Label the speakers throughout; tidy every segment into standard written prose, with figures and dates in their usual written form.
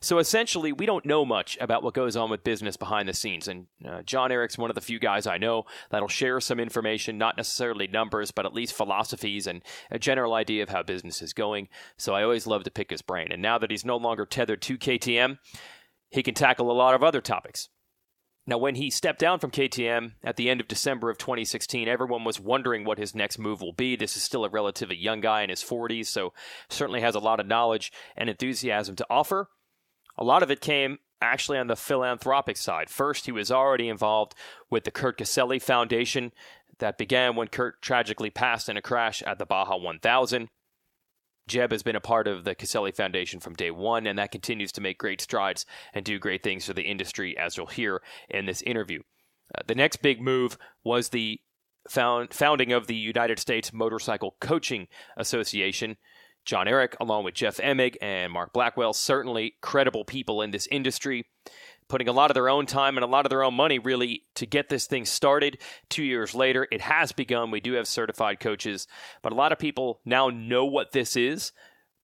Speaker 1: So essentially, we don't know much about what goes on with business behind the scenes. And Jon-Erik's one of the few guys I know that'll share some information, not necessarily numbers, but at least philosophies and a general idea of how business is going. So I always love to pick his brain. And now that he's no longer tethered to KTM, he can tackle a lot of other topics. Now, when he stepped down from KTM at the end of December of 2016, everyone was wondering what his next move will be. This is still a relatively young guy in his 40s, so certainly has a lot of knowledge and enthusiasm to offer. A lot of it came actually on the philanthropic side. First, he was already involved with the Kurt Caselli Foundation that began when Kurt tragically passed in a crash at the Baja 1000. Jeb has been a part of the Caselli Foundation from day one, and that continues to make great strides and do great things for the industry, as you'll hear in this interview. The next big move was the founding of the United States Motorcycle Coaching Association. Jon-Erik, along with Jeff Emig and Mark Blackwell, certainly credible people in this industry, putting a lot of their own time and a lot of their own money, really, to get this thing started. 2 years later, it has begun. We do have certified coaches, but a lot of people now know what this is,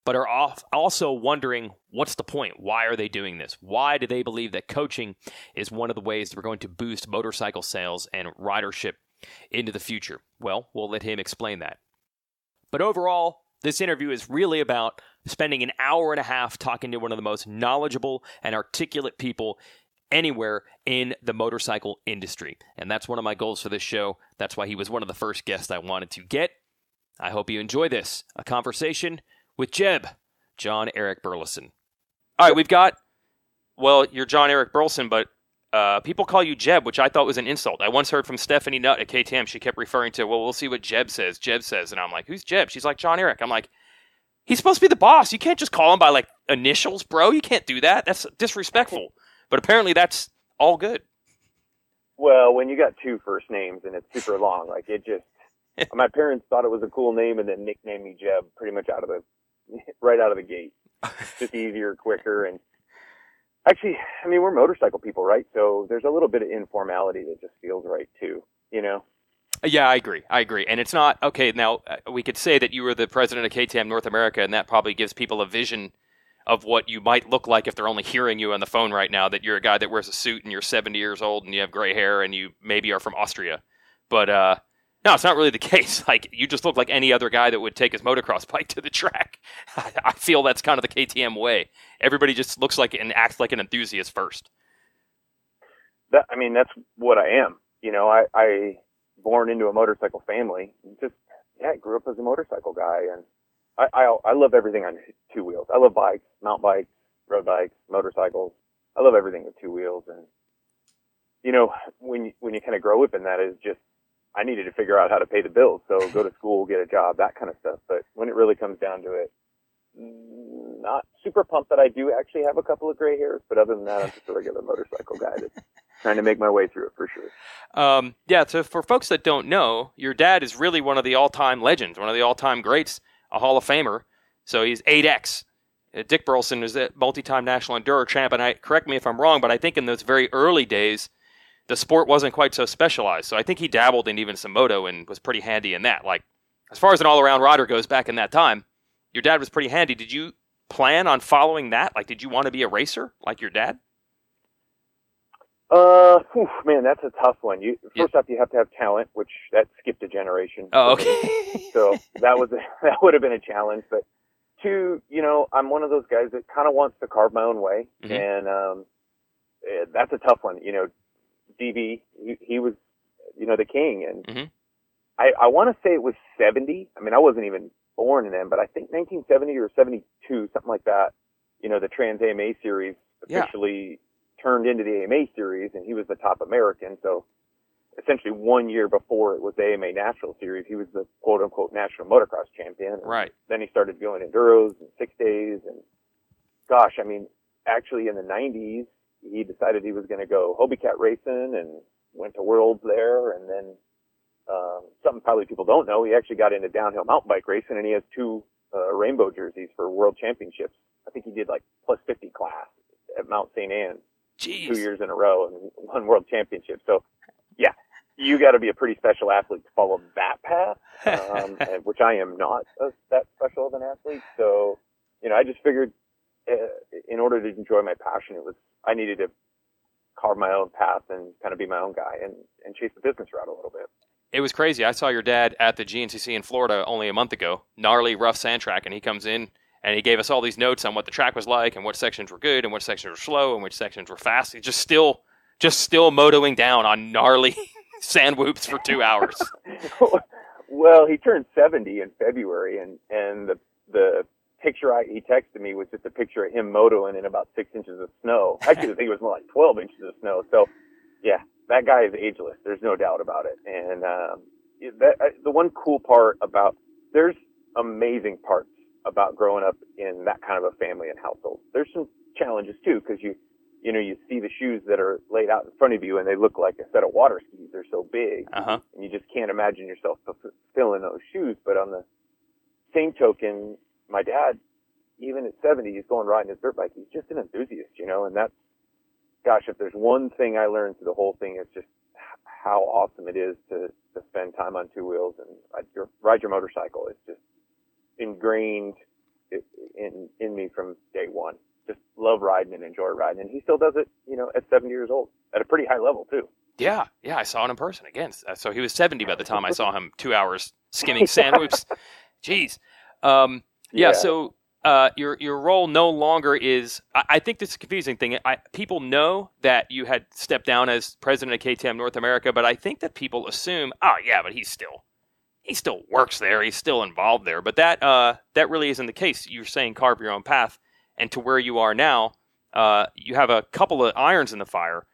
Speaker 1: but are also wondering, what's the point? Why are they doing this? Why do they believe that coaching is one of the ways that we're going to boost motorcycle sales and ridership into the future? Well, we'll let him explain that. But overall, this interview is really about spending an hour and a half talking to one of the most knowledgeable and articulate people anywhere in the motorcycle industry. And that's one of my goals for this show. That's why he was one of the first guests I wanted to get. I hope you enjoy this, a conversation with Jon-Erik Burleson. All right, we've got, well, you're Jon-Erik Burleson, but people call you Jeb, which I thought was an insult. I once heard from Stephanie Nutt at KTM. She kept referring to, well, we'll see what Jeb says. And I'm like, who's Jeb? She's like, Jon-Erik. I'm like, he's supposed to be the boss. You can't just call him by, like, initials, bro. You can't do that. That's disrespectful. But apparently that's all good.
Speaker 2: Well, when you got two first names and it's super long, like, it just, my parents thought it was a cool name and then nicknamed me Jeb pretty much right out of the gate. Just easier, quicker, and actually, I mean, we're motorcycle people, right? So there's a little bit of informality that just feels right too, you know?
Speaker 1: Yeah, I agree. And it's not, okay, now we could say that you were the president of KTM North America, and that probably gives people a vision of what you might look like if they're only hearing you on the phone right now, that you're a guy that wears a suit and you're 70 years old and you have gray hair and you maybe are from Austria. But no, it's not really the case. Like, you just look like any other guy that would take his motocross bike to the track. I feel that's kind of the KTM way. Everybody just looks like and acts like an enthusiast first.
Speaker 2: That's what I am. You know, I born into a motorcycle family. I grew up as a motorcycle guy, and I love everything on two wheels. I love bikes, mountain bikes, road bikes, motorcycles. I love everything with two wheels. And, you know, when you kind of grow up in that, is just, I needed to figure out how to pay the bills. So go to school, get a job, that kind of stuff. But when it really comes down to it, not super pumped that I do actually have a couple of gray hairs, but other than that, I'm just a regular motorcycle guy that's trying to make my way through it for sure.
Speaker 1: Yeah, so for folks that don't know, your dad is really one of the all-time legends, one of the all-time greats, a Hall of Famer. So he's 8X. Dick Burleson is a multi-time national enduro champ, and correct me if I'm wrong, but I think in those very early days, the sport wasn't quite so specialized. So I think he dabbled in even some moto and was pretty handy in that. Like, as far as an all-around rider goes back in that time, your dad was pretty handy. Did you plan on following that? Like, did you want to be a racer like your dad?
Speaker 2: Man, that's a tough one. First off, you have to have talent, which that skipped a generation.
Speaker 1: Oh, okay.
Speaker 2: So that would have been a challenge. But two, you know, I'm one of those guys that kind of wants to carve my own way, mm-hmm. and that's a tough one. You know, DB, he was, you know, the king, and mm-hmm. I want to say it was 70. I mean, I wasn't even born then, but I think 1970 or 72, something like that. You know, the Trans AMA Series officially turned into the AMA Series, and he was the top American. So essentially 1 year before it was the AMA National Series, he was the quote-unquote national motocross champion.
Speaker 1: Right.
Speaker 2: Then he started going enduros and 6 days. And gosh, I mean, actually in the 90s, he decided he was going to go Hobie Cat racing and went to Worlds there. And then something probably people don't know, he actually got into downhill mountain bike racing, and he has two rainbow jerseys for world championships. I think he did like plus 50 class at Mount St. Anne.
Speaker 1: Jeez.
Speaker 2: 2 years in a row and won world championship. So, yeah, you got to be a pretty special athlete to follow that path, which I am not that special of an athlete. So, you know, I just figured in order to enjoy my passion, I needed to carve my own path and kind of be my own guy and chase the business route a little bit.
Speaker 1: It was crazy. I saw your dad at the GNCC in Florida only a month ago, gnarly, rough sand track, and he comes in and he gave us all these notes on what the track was like and what sections were good and what sections were slow and which sections were fast. He's just still motoing down on gnarly sand whoops for 2 hours.
Speaker 2: Well, he turned 70 in February, and the picture he texted me was just a picture of him motoing in about 6 inches of snow. Actually, I think it was more like 12 inches of snow. So, yeah, that guy is ageless. There's no doubt about it. And the one cool part there's amazing parts about growing up in that kind of a family and household. There's some challenges too, because you see the shoes that are laid out in front of you and they look like a set of water skis. They're so big, and you just can't imagine yourself fulfilling those shoes. But on the same token, my dad, even at 70, he's going riding his dirt bike. He's just an enthusiast, and that's, gosh, if there's one thing I learned through the whole thing, it's just how awesome it is to spend time on two wheels and ride your motorcycle. It's just ingrained in me from day one. Just love riding and enjoy riding. And he still does it, at 70 years old at a pretty high level too. Yeah.
Speaker 1: I saw it in person again. So he was 70 by the time I saw him 2 hours skimming sand whoops. Jeez. So your role no longer is, I think this is a confusing thing. People know that you had stepped down as president of KTM North America, but I think that people assume, but he still works there. He's still involved there. But that really isn't the case. You're saying carve your own path. And to where you are now, you have a couple of irons in the fire.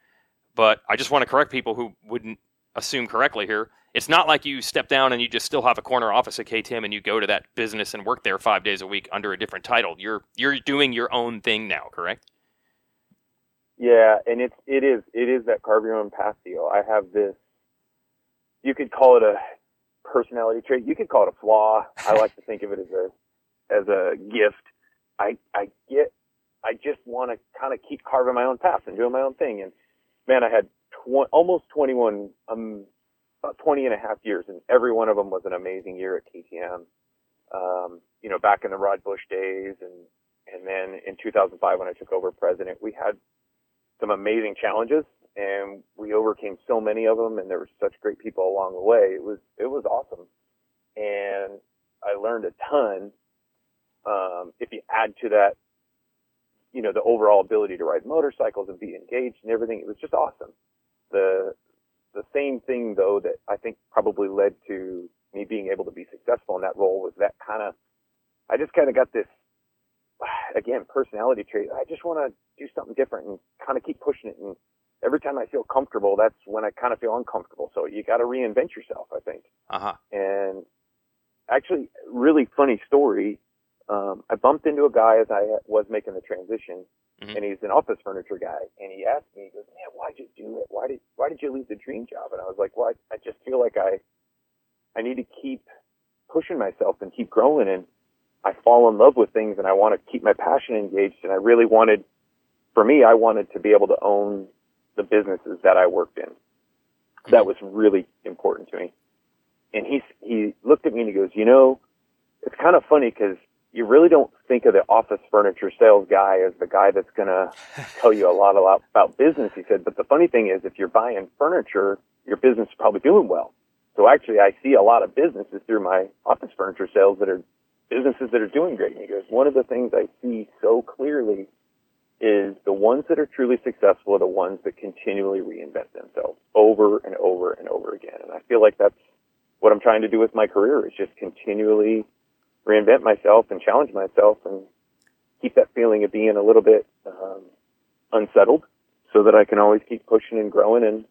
Speaker 1: But I just want to correct people who wouldn't assume correctly here. It's not like you step down and you just still have a corner office at KTM and you go to that business and work there 5 days a week under a different title. You're doing your own thing now, correct?
Speaker 2: Yeah, and it is that carve your own path deal. I have this, you could call it a personality trait. You could call it a flaw. I like to think of it as a gift. I just want to kind of keep carving my own path and doing my own thing. And man, I had almost 21, about 20 and a half years, and every one of them was an amazing year at KTM. Back in the Rod Bush days, and then in 2005 when I took over president, we had some amazing challenges, and we overcame so many of them, and there were such great people along the way. It was awesome, and I learned a ton. If you add to that, the overall ability to ride motorcycles and be engaged and everything, it was just awesome. The same thing, though, that I think probably led to me being able to be successful in that role was that I just kind of got this, again, personality trait. I just want to do something different and kind of keep pushing it. And every time I feel comfortable, that's when I kind of feel uncomfortable. So you got to reinvent yourself, I think. And actually, really funny story. I bumped into a guy as I was making the transition, and he's an office furniture guy. And he asked me, he goes, "Man, why'd you do it? Why did you leave the dream job?" And I was like, "Well, I just feel like I need to keep pushing myself and keep growing. And I fall in love with things, and I want to keep my passion engaged. And I really wanted to be able to own the businesses that I worked in. That was really important to me." And he looked at me and he goes, "It's kind of funny because you really don't think of the office furniture sales guy as the guy that's going to tell you a lot about business." He said, "But the funny thing is, if you're buying furniture, your business is probably doing well. So actually, I see a lot of businesses through my office furniture sales that are businesses that are doing great." And he goes, "One of the things I see so clearly is the ones that are truly successful are the ones that continually reinvent themselves over and over and over again." And I feel like that's what I'm trying to do with my career, is just continually reinvent myself and challenge myself and keep that feeling of being a little bit unsettled, so that I can always keep pushing and growing. And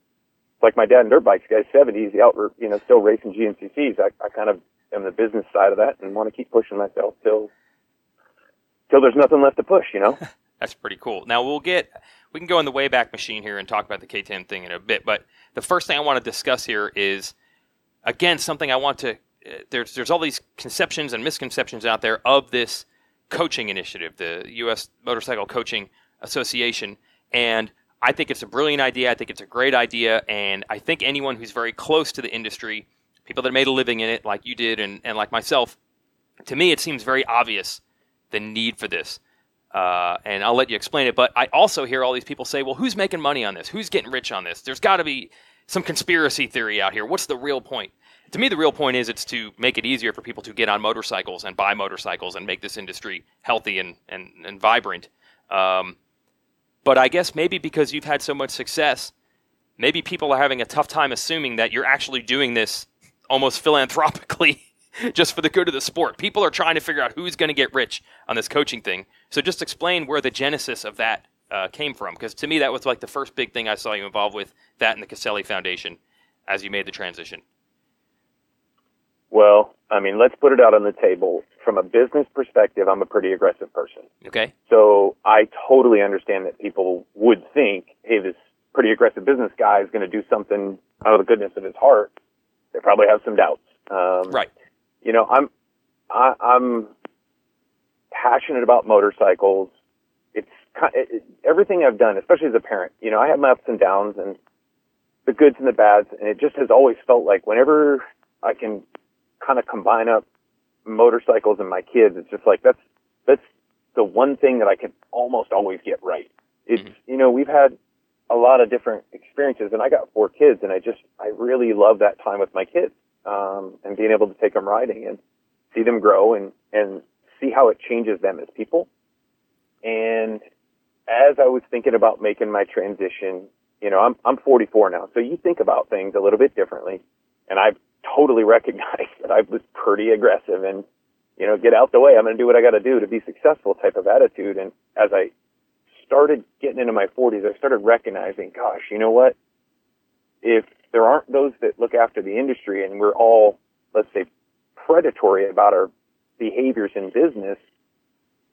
Speaker 2: like my dad in dirt bikes, guy's 70, he's out, still racing GNCCs. I kind of am the business side of that and want to keep pushing myself till there's nothing left to push,
Speaker 1: That's pretty cool. Now we can go in the Wayback Machine here and talk about the KTM thing in a bit, but the first thing I want to discuss here is, again, something I want to, there's all these conceptions and misconceptions out there of this coaching initiative, the U.S. Motorcycle Coaching Association, and I think it's a brilliant idea. I think it's a great idea, and I think anyone who's very close to the industry, people that made a living in it like you did and like myself, to me it seems very obvious the need for this. and I'll let you explain it. But I also hear all these people say, well, who's making money on this? Who's getting rich on this? There's got to be some conspiracy theory out here. What's the real point? To me, the real point is it's to make it easier for people to get on motorcycles and buy motorcycles and make this industry healthy and vibrant. But I guess maybe because you've had so much success, maybe people are having a tough time assuming that you're actually doing this almost philanthropically just for the good of the sport. People are trying to figure out who's going to get rich on this coaching thing. So just explain where the genesis of that came from, because to me that was like the first big thing I saw you involved with, that and the Caselli Foundation, as you made the transition.
Speaker 2: Well, I mean, let's put it out on the table. From a business perspective, I'm a pretty aggressive person.
Speaker 1: Okay.
Speaker 2: So I totally understand that people would think, hey, this pretty aggressive business guy is going to do something out of the goodness of his heart. They probably have some doubts.
Speaker 1: Right.
Speaker 2: You know, I'm passionate about motorcycles. It's everything I've done, especially as a parent. You know, I have my ups and downs and the goods and the bads, and it just has always felt like whenever I can kind of combine up motorcycles and my kids, it's just like that's the one thing that I can almost always get right. It's you know, we've had a lot of different experiences, and I got 4 kids, and I really love that time with my kids, and being able to take them riding and see them grow and see how it changes them as people. And as I was thinking about making my transition, you know, I'm 44 now, so you think about things a little bit differently, and I've totally recognized that I was pretty aggressive and, you know, get out the way, I'm going to do what I got to do to be successful type of attitude. And as I started getting into my 40s, I started recognizing, gosh, you know what? If there aren't those that look after the industry and we're all, let's say, predatory about our behaviors in business,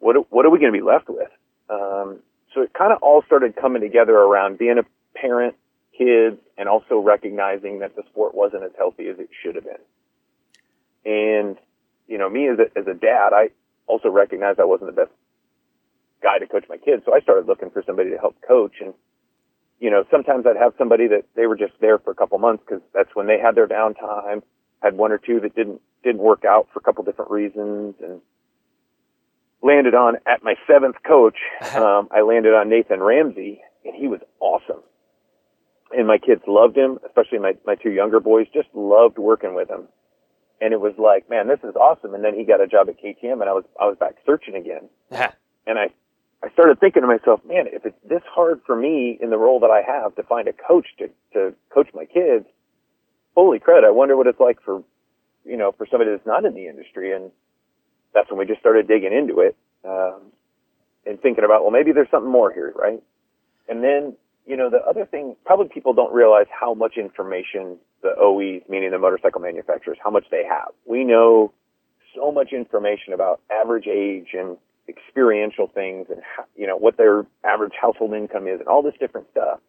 Speaker 2: what are we going to be left with? So it kind of all started coming together around being a parent, kids, and also recognizing that the sport wasn't as healthy as it should have been. And, you know, me as a dad, I also recognized I wasn't the best guy to coach my kids. So I started looking for somebody to help coach. And, you know, sometimes I'd have somebody that they were just there for a couple months because that's when they had their downtime, had 1 or 2 that didn't work out for a couple different reasons, and landed on, at my 7th coach, I landed on Nathan Ramsey, and he was awesome. And my kids loved him, especially my 2 younger boys, just loved working with him. And it was like, man, this is awesome. And then he got a job at KTM, and I was back searching again. And I started thinking to myself, man, if it's this hard for me in the role that I have to find a coach to coach my kids, holy crud, I wonder what it's like for, you know, for somebody that's not in the industry. And that's when we just started digging into it, and thinking about, well, maybe there's something more here, right? And then, you know, the other thing, probably people don't realize how much information the OEs, meaning the motorcycle manufacturers, how much they have. We know so much information about average age and experiential things and, you know, what their average household income is and all this different stuff.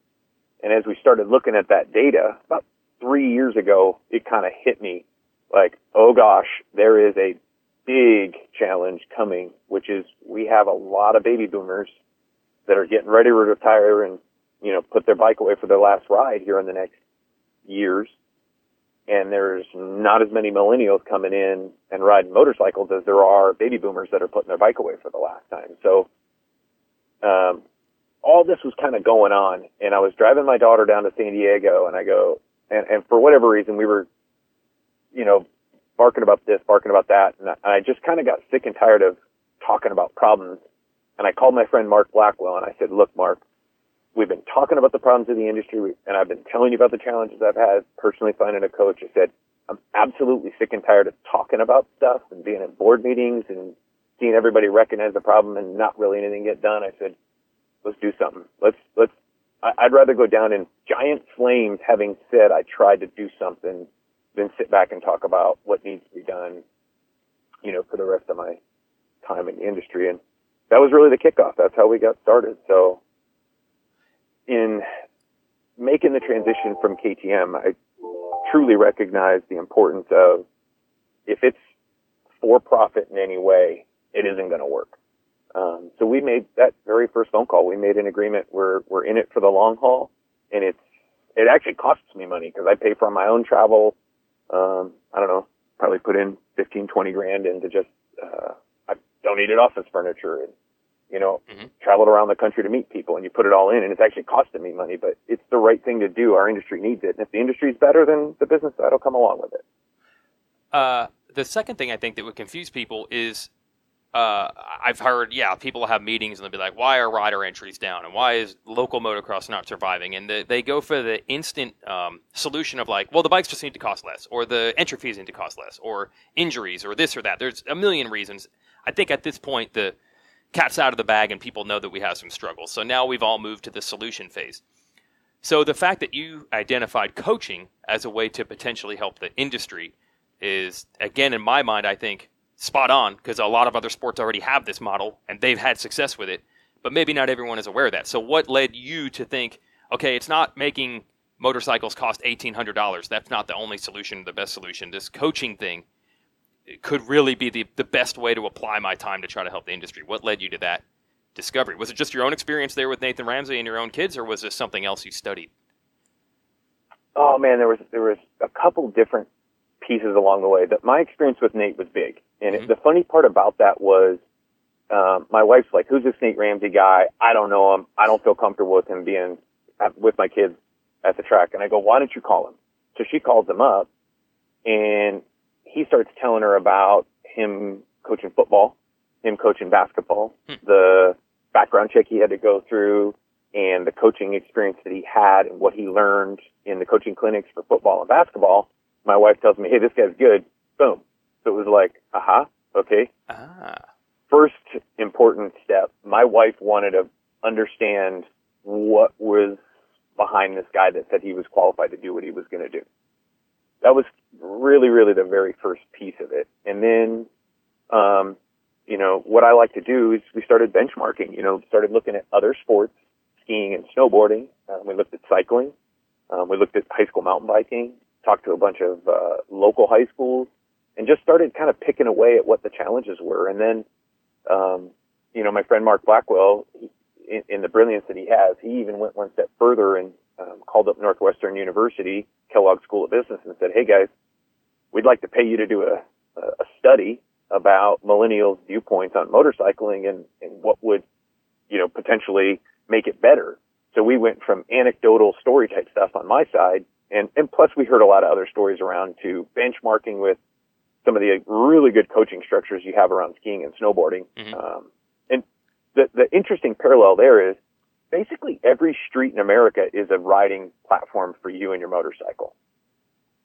Speaker 2: And as we started looking at that data, about 3 years ago, it kind of hit me like, oh gosh, there is a big challenge coming, which is we have a lot of baby boomers that are getting ready to retire and, you know, put their bike away for their last ride here in the next years. And there's not as many millennials coming in and riding motorcycles as there are baby boomers that are putting their bike away for the last time. So, all this was kind of going on, and I was driving my daughter down to San Diego, and I go, and for whatever reason, we were, you know, barking about this, barking about that, and I just kind of got sick and tired of talking about problems. And I called my friend Mark Blackwell, and I said, look, Mark, we've been talking about the problems of the industry, and I've been telling you about the challenges I've had personally finding a coach. I said, I'm absolutely sick and tired of talking about stuff and being at board meetings and seeing everybody recognize the problem and not really anything get done. I said, let's do something. I'd rather go down in giant flames having said I tried to do something than sit back and talk about what needs to be done, you know, for the rest of my time in the industry. And that was really the kickoff. That's how we got started. So in making the transition from KTM, I truly recognize the importance of, if it's for profit in any way, it isn't going to work. So we made that very first phone call. We made an agreement. We're in it for the long haul, and it actually costs me money because I pay for my own travel. I don't know, probably put in 15, 20 grand into just, I donated office furniture and traveled around the country to meet people, and you put it all in, and it's actually costing me money, but it's the right thing to do. Our industry needs it. And if the industry's better, then the business side will come along with it.
Speaker 1: The second thing I think that would confuse people is I've heard, people have meetings and they'll be like, why are rider entries down? And why is local motocross not surviving? And they go for the instant solution of like, well, the bikes just need to cost less, or the entry fees need to cost less, or injuries, or this or that. There's a million reasons. I think at this point, the cat's out of the bag and people know that we have some struggles. So now we've all moved to the solution phase. So the fact that you identified coaching as a way to potentially help the industry is, again, in my mind, I think, spot on, because a lot of other sports already have this model and they've had success with it, but maybe not everyone is aware of that. So what led you to think, okay, it's not making motorcycles cost $1,800. That's not the only solution, the best solution. This coaching thing could really be the best way to apply my time to try to help the industry. What led you to that discovery? Was it just your own experience there with Nathan Ramsey and your own kids, or was this something else you studied?
Speaker 2: Oh man, there was a couple different pieces along the way. That my experience with Nate was big. And the funny part about that was, my wife's like, who's this Nate Ramsey guy? I don't know him. I don't feel comfortable with him being with my kids at the track. And I go, why don't you call him? So she calls him up, and he starts telling her about him coaching football, him coaching basketball, the background check he had to go through, and the coaching experience that he had and what he learned in the coaching clinics for football and basketball. My wife tells me, hey, this guy's good. Boom. So it was like, okay. First important step, my wife wanted to understand what was behind this guy that said he was qualified to do what he was going to do. That was really, really the very first piece of it. And then, what I like to do is we started benchmarking, started looking at other sports, skiing and snowboarding. We looked at cycling. We looked at high school mountain biking, talked to a bunch of local high schools, and just started kind of picking away at what the challenges were. And then, my friend Mark Blackwell, in the brilliance that he has, he even went one step further and called up Northwestern University, Kellogg School of Business, and said, hey guys, we'd like to pay you to do a study about millennials' viewpoints on motorcycling and what would, potentially make it better. So we went from anecdotal story type stuff on my side, and plus we heard a lot of other stories around, to benchmarking with some of the really good coaching structures you have around skiing and snowboarding. And the interesting parallel there is basically every street in America is a riding platform for you and your motorcycle.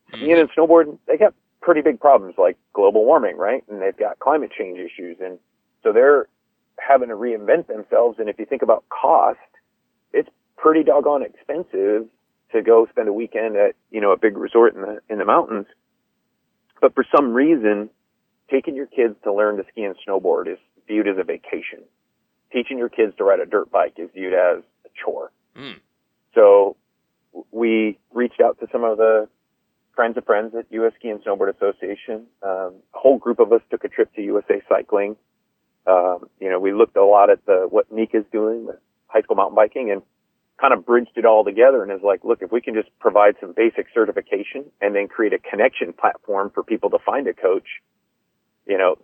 Speaker 2: Skiing and snowboarding, they got pretty big problems like global warming, right? And they've got climate change issues. And so they're having to reinvent themselves. And if you think about cost, it's pretty doggone expensive to go spend a weekend at, a big resort in the mountains. But for some reason, taking your kids to learn to ski and snowboard is viewed as a vacation. Teaching your kids to ride a dirt bike is viewed as a chore. So we reached out to some of the friends of friends at U.S. Ski and Snowboard Association. A whole group of us took a trip to USA Cycling. We looked a lot at what Mika's doing with high school mountain biking, and kind of bridged it all together, and is like, look, if we can just provide some basic certification and then create a connection platform for people to find a coach,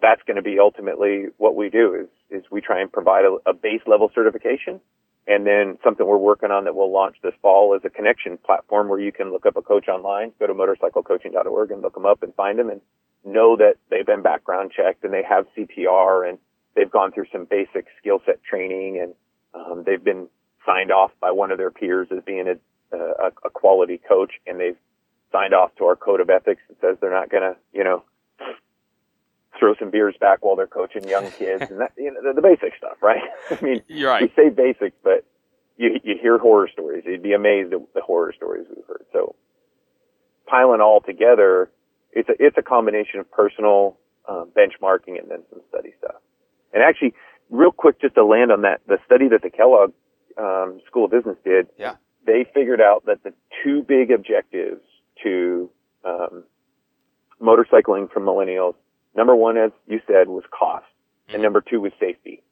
Speaker 2: that's going to be ultimately what we do is we try and provide a base level certification. And then something we're working on that we'll launch this fall is a connection platform where you can look up a coach online, go to motorcyclecoaching.org and look them up and find them and know that they've been background checked and they have CPR and they've gone through some basic skill set training, and they've been signed off by one of their peers as being a quality coach, and they've signed off to our code of ethics that says they're not going to, throw some beers back while they're coaching young kids, and that, the basic stuff, right? I mean,
Speaker 1: you're right.
Speaker 2: We say basic, but you hear horror stories. You'd be amazed at the horror stories we've heard. So piling all together, it's a combination of personal benchmarking and then some study stuff. And actually, real quick, just to land on that, the study that the Kellogg School of Business did, they figured out that the two big objectives to motorcycling for millennials, number one, as you said, was cost, and number two was safety.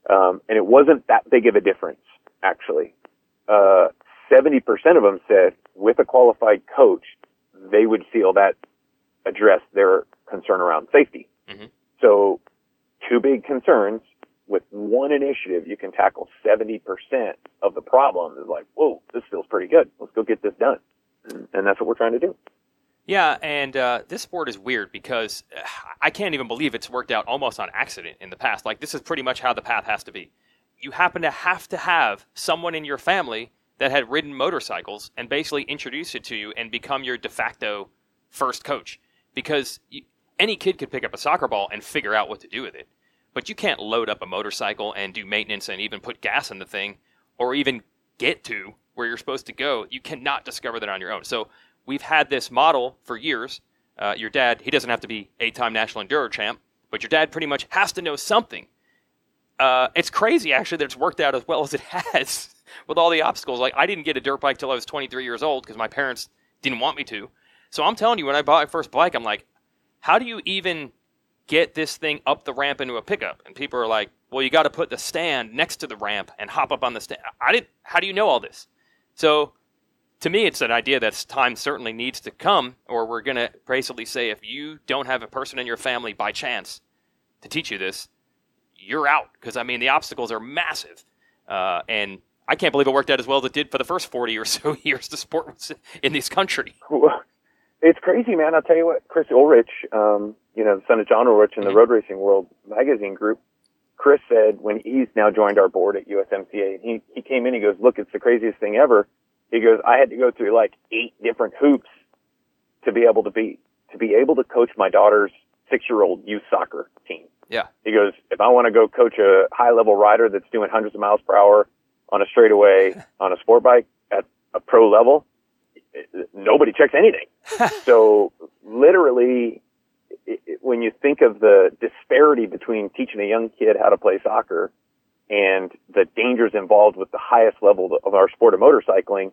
Speaker 2: And it wasn't that big of a difference, actually. 70% of them said with a qualified coach, they would feel that addressed their concern around safety. So two big concerns, with one initiative, you can tackle 70% of the problem. It's like, whoa, this feels pretty good. Let's go get this done. And that's what we're trying to do.
Speaker 1: Yeah, and this sport is weird because I can't even believe it's worked out almost on accident in the past. Like, this is pretty much how the path has to be. You happen to have someone in your family that had ridden motorcycles and basically introduce it to you and become your de facto first coach. Because any kid could pick up a soccer ball and figure out what to do with it. But you can't load up a motorcycle and do maintenance and even put gas in the thing or even get to where you're supposed to go. You cannot discover that on your own. So we've had this model for years. Your dad, he doesn't have to be 8-time national enduro champ, but your dad pretty much has to know something. It's crazy, actually, that it's worked out as well as it has with all the obstacles. Like, I didn't get a dirt bike till I was 23 years old because my parents didn't want me to. So I'm telling you, when I bought my first bike, I'm like, how do you even get this thing up the ramp into a pickup? And people are like, well, you got to put the stand next to the ramp and hop up on the stand. How do you know all this? So to me, it's an idea that time certainly needs to come, or we're going to basically say if you don't have a person in your family by chance to teach you this, you're out. Because, I mean, the obstacles are massive. And I can't believe it worked out as well as it did for the first 40 or so years the sport was in this country.
Speaker 2: Well, it's crazy, man. I'll tell you what, Chris Ulrich, the son of John Ulrich in the Road Racing World magazine group, Chris said when he's now joined our board at USMCA, he came in, he goes, look, it's the craziest thing ever. He goes, I had to go through like 8 different hoops to be able to coach my daughter's 6-year-old youth soccer team.
Speaker 1: Yeah.
Speaker 2: He goes, if I want to go coach a high-level rider that's doing hundreds of miles per hour on a straightaway on a sport bike at a pro level, nobody checks anything. So literally, when you think of the disparity between teaching a young kid how to play soccer and the dangers involved with the highest level of our sport of motorcycling,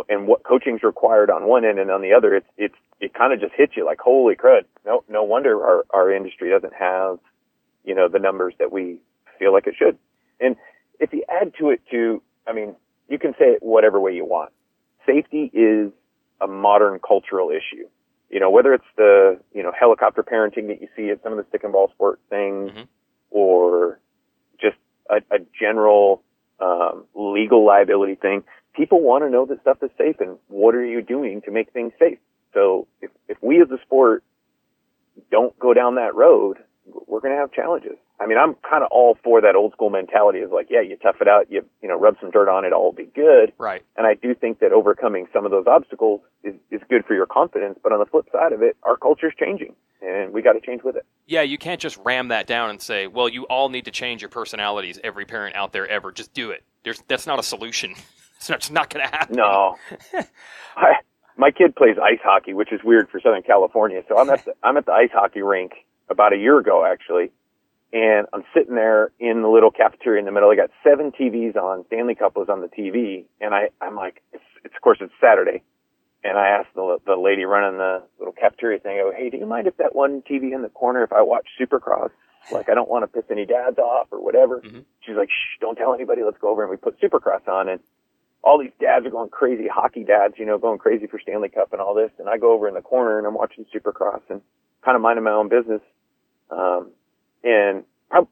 Speaker 2: and what coaching's required on one end and on the other, it kind of just hits you like, holy crud. No wonder our industry doesn't have, the numbers that we feel like it should. And if you add to it too, I mean, you can say it whatever way you want. Safety is a modern cultural issue. Whether it's the, helicopter parenting that you see at some of the stick and ball sport things, or just a general, legal liability thing. People want to know that stuff is safe, and what are you doing to make things safe? So if we as a sport don't go down that road, we're going to have challenges. I mean, I'm kind of all for that old school mentality of like, yeah, you tough it out, you rub some dirt on it, all will be good.
Speaker 1: Right.
Speaker 2: And I do think that overcoming some of those obstacles is good for your confidence. But on the flip side of it, our culture's changing, and we got to change with it.
Speaker 1: Yeah, you can't just ram that down and say, well, you all need to change your personalities, every parent out there ever. Just do it. That's not a solution. It's just not going to happen.
Speaker 2: No. My kid plays ice hockey, which is weird for Southern California. So I'm at the ice hockey rink about a year ago, actually. And I'm sitting there in the little cafeteria in the middle. I got 7 TVs on. Stanley Cup was on the TV. And I'm like, of course, it's Saturday. And I asked the lady running the little cafeteria thing, I go, hey, do you mind if that one TV in the corner, if I watch Supercross? Like, I don't want to piss any dads off or whatever. Mm-hmm. She's like, shh, don't tell anybody. Let's go over. And we put Supercross on. And all these dads are going crazy, hockey dads, going crazy for Stanley Cup and all this. And I go over in the corner and I'm watching Supercross and kind of minding my own business. And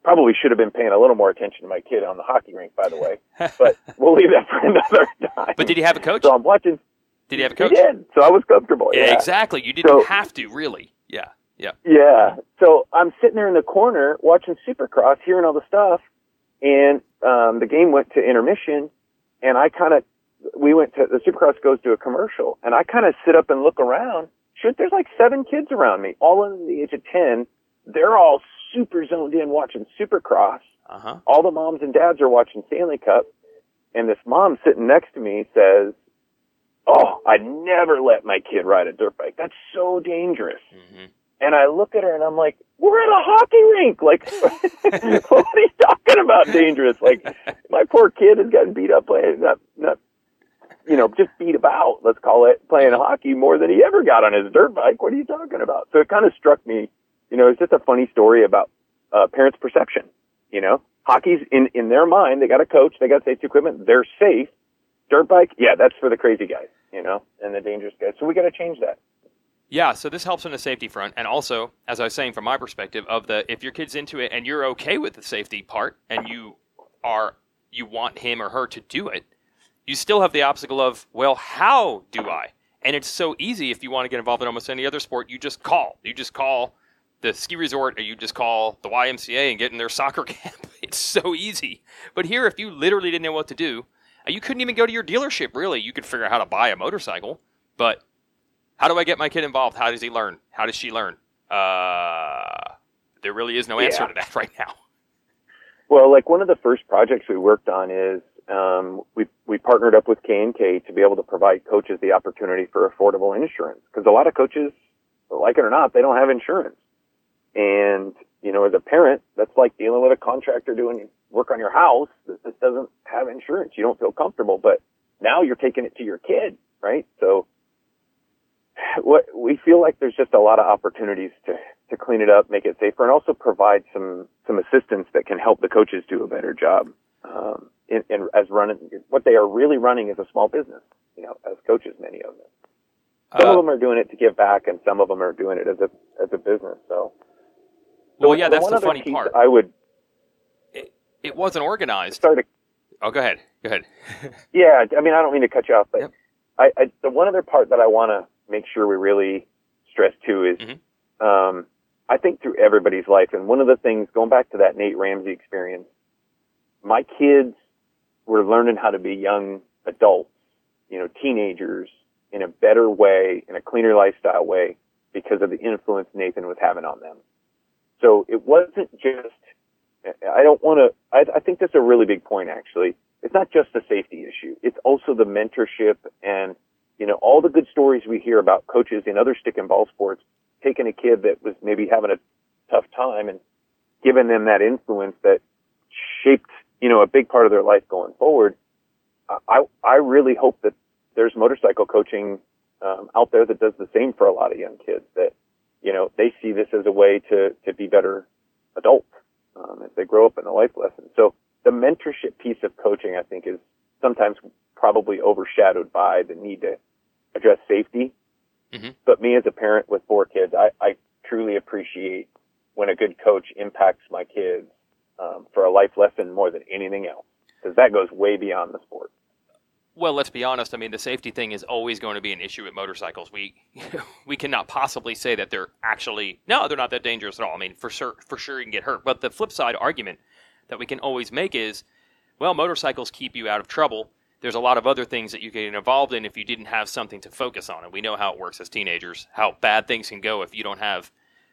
Speaker 2: probably should have been paying a little more attention to my kid on the hockey rink, by the way. But we'll leave that for another time.
Speaker 1: But did he have a coach?
Speaker 2: So I'm watching.
Speaker 1: Did he have a coach?
Speaker 2: He did. So I was comfortable.
Speaker 1: Yeah, exactly. You didn't have to, really. Yeah.
Speaker 2: Yeah. So I'm sitting there in the corner watching Supercross, hearing all the stuff, and the game went to intermission, and the Supercross goes to a commercial, and I kind of sit up and look around. Shoot, there's like 7 kids around me, all under the age of 10. They're all super zoned in watching Supercross.
Speaker 1: Uh-huh.
Speaker 2: All the moms and dads are watching Stanley Cup, and this mom sitting next to me says, oh, I'd never let my kid ride a dirt bike. That's so dangerous. Mm-hmm. And I look at her and I'm like, we're at a hockey rink. Like, what are you talking about dangerous? Like, my poor kid has gotten beat up playing, just beat about, let's call it, playing hockey more than he ever got on his dirt bike. What are you talking about? So it kind of struck me, it's just a funny story about parents' perception. Hockey's in their mind, they got a coach, they got safety equipment, they're safe. Dirt bike, yeah, that's for the crazy guys, and the dangerous guys. So we got to change that.
Speaker 1: Yeah, so this helps on the safety front, and also, as I was saying from my perspective, if your kid's into it and you're okay with the safety part, and you want him or her to do it, you still have the obstacle of, well, how do I? And it's so easy if you want to get involved in almost any other sport, you just call. You just call the ski resort, or you just call the YMCA and get in their soccer camp. It's so easy. But here, if you literally didn't know what to do, you couldn't even go to your dealership, really. You could figure out how to buy a motorcycle, but how do I get my kid involved? How does he learn? How does she learn? There really is no answer to that right now.
Speaker 2: Well, like one of the first projects we worked on is we partnered up with K&K to be able to provide coaches the opportunity for affordable insurance, because a lot of coaches, like it or not, they don't have insurance. And, you know, as a parent, that's like dealing with a contractor doing work on your house that doesn't have insurance. You don't feel comfortable, but now you're taking it to your kid, right? So what we feel like there's just a lot of opportunities to clean it up, make it safer, and also provide some assistance that can help the coaches do a better job. In as running, what they are really running is a small business, you know, as coaches, many of them. Some of them are doing it to give back, and some of them are doing it as a business. So
Speaker 1: well, yeah, that's the funny part. It wasn't organized. Go ahead.
Speaker 2: Yeah, I mean, I don't mean to cut you off, but yep. The one other part that I want to make sure we really stress too is, I think through everybody's life, and one of the things, going back to that Nate Ramsey experience, my kids were learning how to be young adults, you know, teenagers, in a better way, in a cleaner lifestyle way, because of the influence Nathan was having on them. So it wasn't just, I think that's a really big point, actually. It's not just a safety issue. It's also the mentorship and, you know, all the good stories we hear about coaches in other stick and ball sports taking a kid that was maybe having a tough time and giving them that influence that shaped, you know, a big part of their life going forward. I really hope that there's motorcycle coaching out there that does the same for a lot of young kids, that, you know, they see this as a way to be better adults as they grow up in the life lessons. So the mentorship piece of coaching, I think, is sometimes probably overshadowed by the need to address safety. But me as a parent with 4 kids, I truly appreciate when a good coach impacts my kids for a life lesson more than anything else, because that goes way beyond the sport.
Speaker 1: Well, let's be honest. I mean, the safety thing is always going to be an issue with motorcycles. We cannot possibly say that they're not that dangerous at all. I mean, for sure you can get hurt. But the flip side argument that we can always make is, well, motorcycles keep you out of trouble. There's a lot of other things that you get involved in if you didn't have something to focus on. And we know how it works as teenagers, how bad things can go if you don't have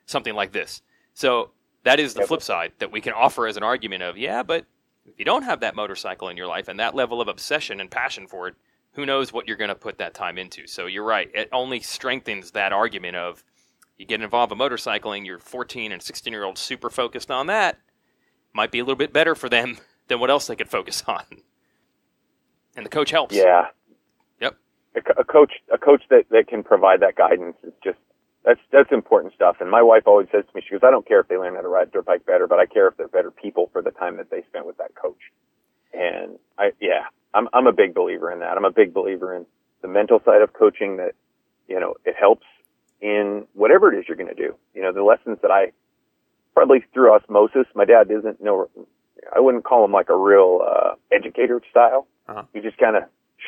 Speaker 1: something like this. So that is the flip side that we can offer as an argument of, yeah, but if you don't have that motorcycle in your life and that level of obsession and passion for it, who knows what you're going to put that time into. So you're right. It only strengthens that argument of, you get involved in motorcycling, you're 14 and 16-year-olds super focused on that, might be a little bit better for them than what else they could focus on. And the coach helps.
Speaker 2: Yeah.
Speaker 1: Yep.
Speaker 2: A coach that can provide that guidance is just, that's important stuff. And my wife always says to me, she goes, I don't care if they learn how to ride a dirt bike better, but I care if they're better people for the time that they spent with that coach. And I'm a big believer in that. I'm a big believer in the mental side of coaching, that, you know, it helps in whatever it is you're going to do. You know, the lessons that I probably through osmosis, my dad isn't, I wouldn't call him like a real, educator style. He just kind of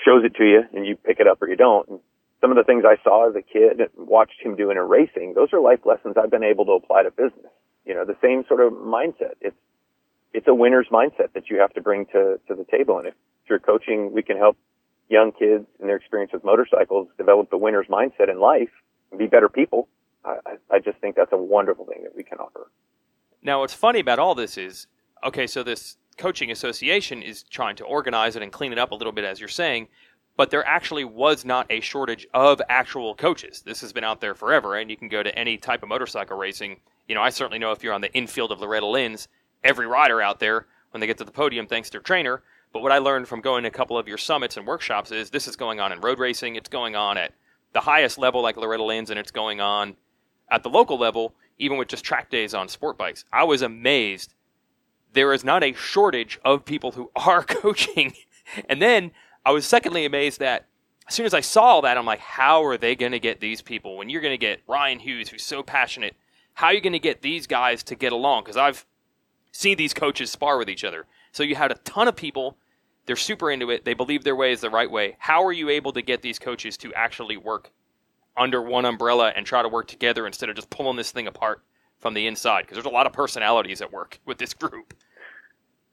Speaker 2: shows it to you and you pick it up or you don't. And some of the things I saw as a kid and watched him do in racing, those are life lessons I've been able to apply to business. You know, the same sort of mindset. It's a winner's mindset that you have to bring to the table. And if through coaching we can help young kids in their experience with motorcycles develop the winner's mindset in life and be better people, I just think that's a wonderful thing that we can offer.
Speaker 1: Now, what's funny about all this is, okay, so this coaching association is trying to organize it and clean it up a little bit, as you're saying, but there actually was not a shortage of actual coaches. This has been out there forever, and you can go to any type of motorcycle racing. You know, I certainly know if you're on the infield of Loretta Lynn's, every rider out there, when they get to the podium, thanks to their trainer. But what I learned from going to a couple of your summits and workshops is this is going on in road racing, it's going on at the highest level like Loretta Lynn's, and it's going on at the local level, even with just track days on sport bikes. I was amazed. There is not a shortage of people who are coaching. And then I was secondly amazed that as soon as I saw that, I'm like, how are they going to get these people? When you're going to get Ryan Hughes, who's so passionate, how are you going to get these guys to get along? Because I've seen these coaches spar with each other. So you had a ton of people. They're super into it. They believe their way is the right way. How are you able to get these coaches to actually work under one umbrella and try to work together instead of just pulling this thing apart from the inside? Because there's a lot of personalities at work with this group.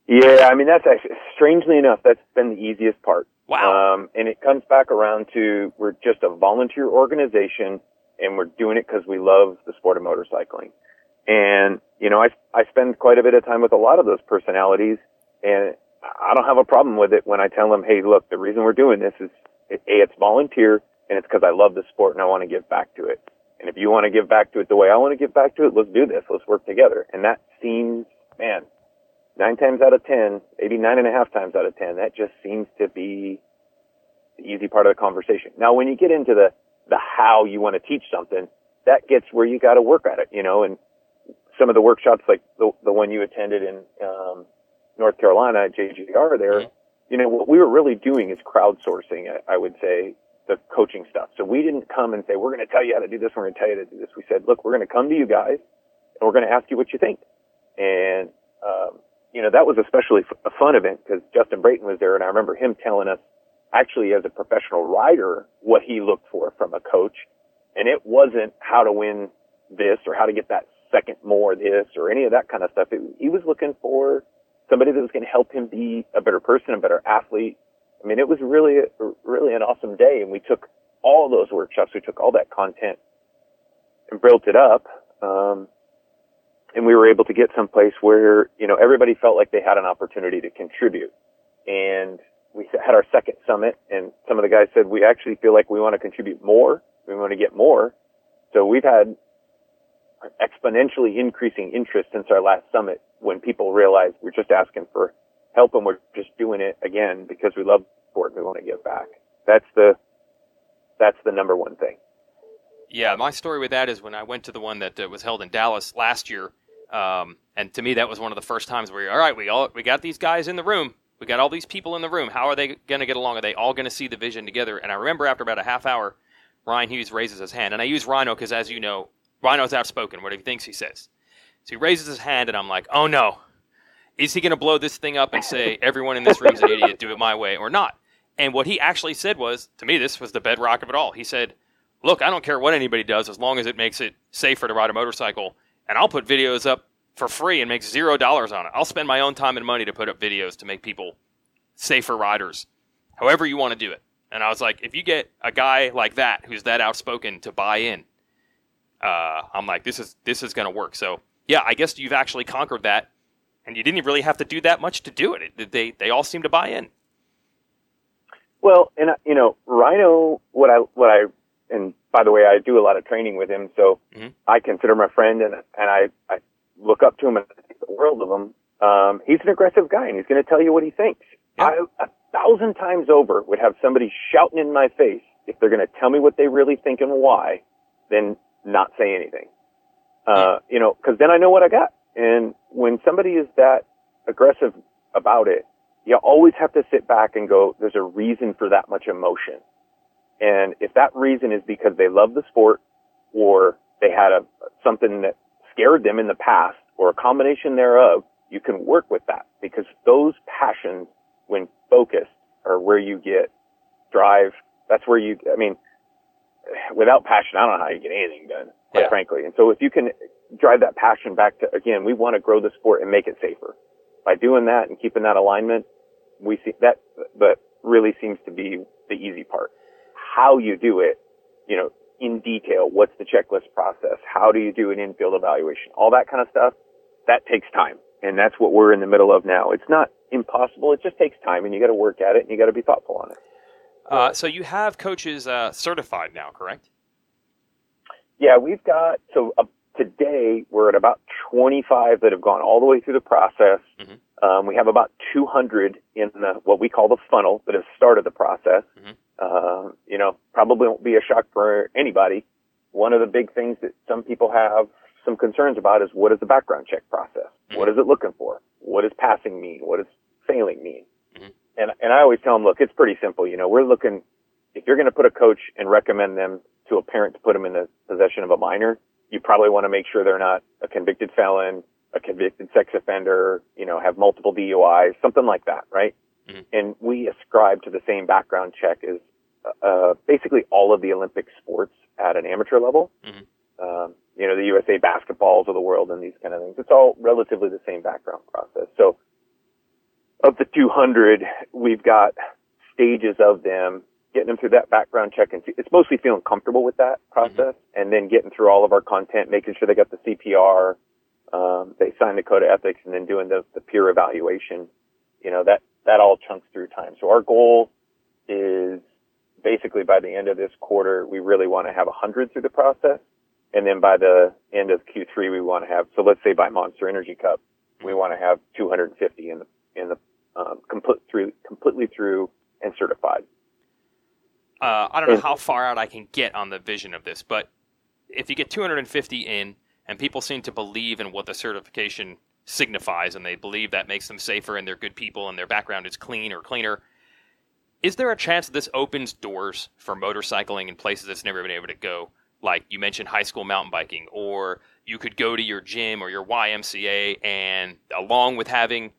Speaker 2: Yeah, I mean, that's actually, strangely enough, that's been the easiest part.
Speaker 1: Wow.
Speaker 2: And it comes back around to we're just a volunteer organization, and we're doing it because we love the sport of motorcycling. And, I spend quite a bit of time with a lot of those personalities, and I don't have a problem with it when I tell them, hey, look, the reason we're doing this is, it's volunteer, and it's because I love the sport and I want to give back to it. And if you want to give back to it the way I want to give back to it, let's do this. Let's work together. And that seems, 9 times out of 10, maybe 9.5 times out of 10, that just seems to be the easy part of the conversation. Now, when you get into the how you want to teach something, that gets where you got to work at it, and some of the workshops like the one you attended in North Carolina at JGR there, what we were really doing is crowdsourcing, I would say, the coaching stuff. So we didn't come and say, we're going to tell you how to do this, we're going to tell you how to do this. We said, look, we're going to come to you guys, and we're going to ask you what you think. And, that was especially a fun event because Justin Brayton was there, and I remember him telling us, actually as a professional rider, what he looked for from a coach. And it wasn't how to win this or how to get that second more this or any of that kind of stuff. He was looking for somebody that was going to help him be a better person, a better athlete. I mean, it was really an awesome day. And we took all those workshops, we took all that content and built it up. And we were able to get someplace where, everybody felt like they had an opportunity to contribute. And we had our second summit, and some of the guys said, we actually feel like we want to contribute more. We want to get more. So we've had exponentially increasing interest since our last summit when people realize we're just asking for help and we're just doing it again because we love sport and we want to give back. That's the number one thing.
Speaker 1: Yeah, my story with that is when I went to the one that was held in Dallas last year, and to me that was one of the first times where, all right, we got these guys in the room. We got all these people in the room. How are they going to get along? Are they all going to see the vision together? And I remember after about a half hour, Ryan Hughes raises his hand. And I use Rhino because, as you know, Rhino's outspoken. Whatever he thinks, he says. So he raises his hand, and I'm like, oh, no. Is he going to blow this thing up and say, everyone in this room's an idiot, do it my way, or not? And what he actually said was, to me, this was the bedrock of it all. He said, look, I don't care what anybody does as long as it makes it safer to ride a motorcycle, and I'll put videos up for free and make $0 on it. I'll spend my own time and money to put up videos to make people safer riders, however you want to do it. And I was like, if you get a guy like that who's that outspoken to buy in, I'm like, this is going to work. So, yeah, I guess you've actually conquered that, and you didn't really have to do that much to do it. They all seem to buy in.
Speaker 2: Well, and Rhino, and by the way, I do a lot of training with him, so I consider him a friend, and I look up to him and think the world of him. He's an aggressive guy, and he's going to tell you what he thinks. Yeah. I 1,000 times over would have somebody shouting in my face if they're going to tell me what they really think and why, then not say anything. Because then I know what I got. And when somebody is that aggressive about it, you always have to sit back and go, there's a reason for that much emotion. And if that reason is because they love the sport or they had something that scared them in the past or a combination thereof, you can work with that because those passions, when focused, are where you get drive. That's where without passion, I don't know how you get anything done, quite frankly. And so if you can drive that passion back to, again, we want to grow the sport and make it safer. By doing that and keeping that alignment, we see that really seems to be the easy part. How you do it, in detail, what's the checklist process? How do you do an in-field evaluation? All that kind of stuff, that takes time. And that's what we're in the middle of now. It's not impossible. It just takes time, and you got to work at it, and you got to be thoughtful on it.
Speaker 1: So you have coaches certified now, correct?
Speaker 2: Yeah, we've got, today we're at about 25 that have gone all the way through the process. Mm-hmm. We have about 200 in what we call the funnel that have started the process. Mm-hmm. Probably won't be a shock for anybody. One of the big things that some people have some concerns about is what is the background check process? Mm-hmm. What is it looking for? What does passing mean? What does failing mean? Mm-hmm. And I always tell them, look, it's pretty simple. We're looking, if you're going to put a coach and recommend them to a parent to put them in the possession of a minor, you probably want to make sure they're not a convicted felon, a convicted sex offender, have multiple DUIs, something like that, right? Mm-hmm. And we ascribe to the same background check as basically all of the Olympic sports at an amateur level. Mm-hmm. The USA basketballs of the world and these kind of things. It's all relatively the same background process. So of the 200, we've got stages of them, getting them through that background check. And it's mostly feeling comfortable with that process, mm-hmm. and then getting through all of our content, making sure they got the CPR, they sign the code of ethics, and then doing the peer evaluation. That all chunks through time. So our goal is basically by the end of this quarter, we really want to have 100 through the process. And then by the end of Q3, we want to have, so let's say by Monster Energy Cup, we want to have 250 in the completely through and certified.
Speaker 1: I don't know how far out I can get on the vision of this, but if you get 250 in and people seem to believe in what the certification signifies and they believe that makes them safer and they're good people and their background is clean or cleaner, is there a chance that this opens doors for motorcycling in places it's never been able to go? Like you mentioned high school mountain biking, or you could go to your gym or your YMCA and along with having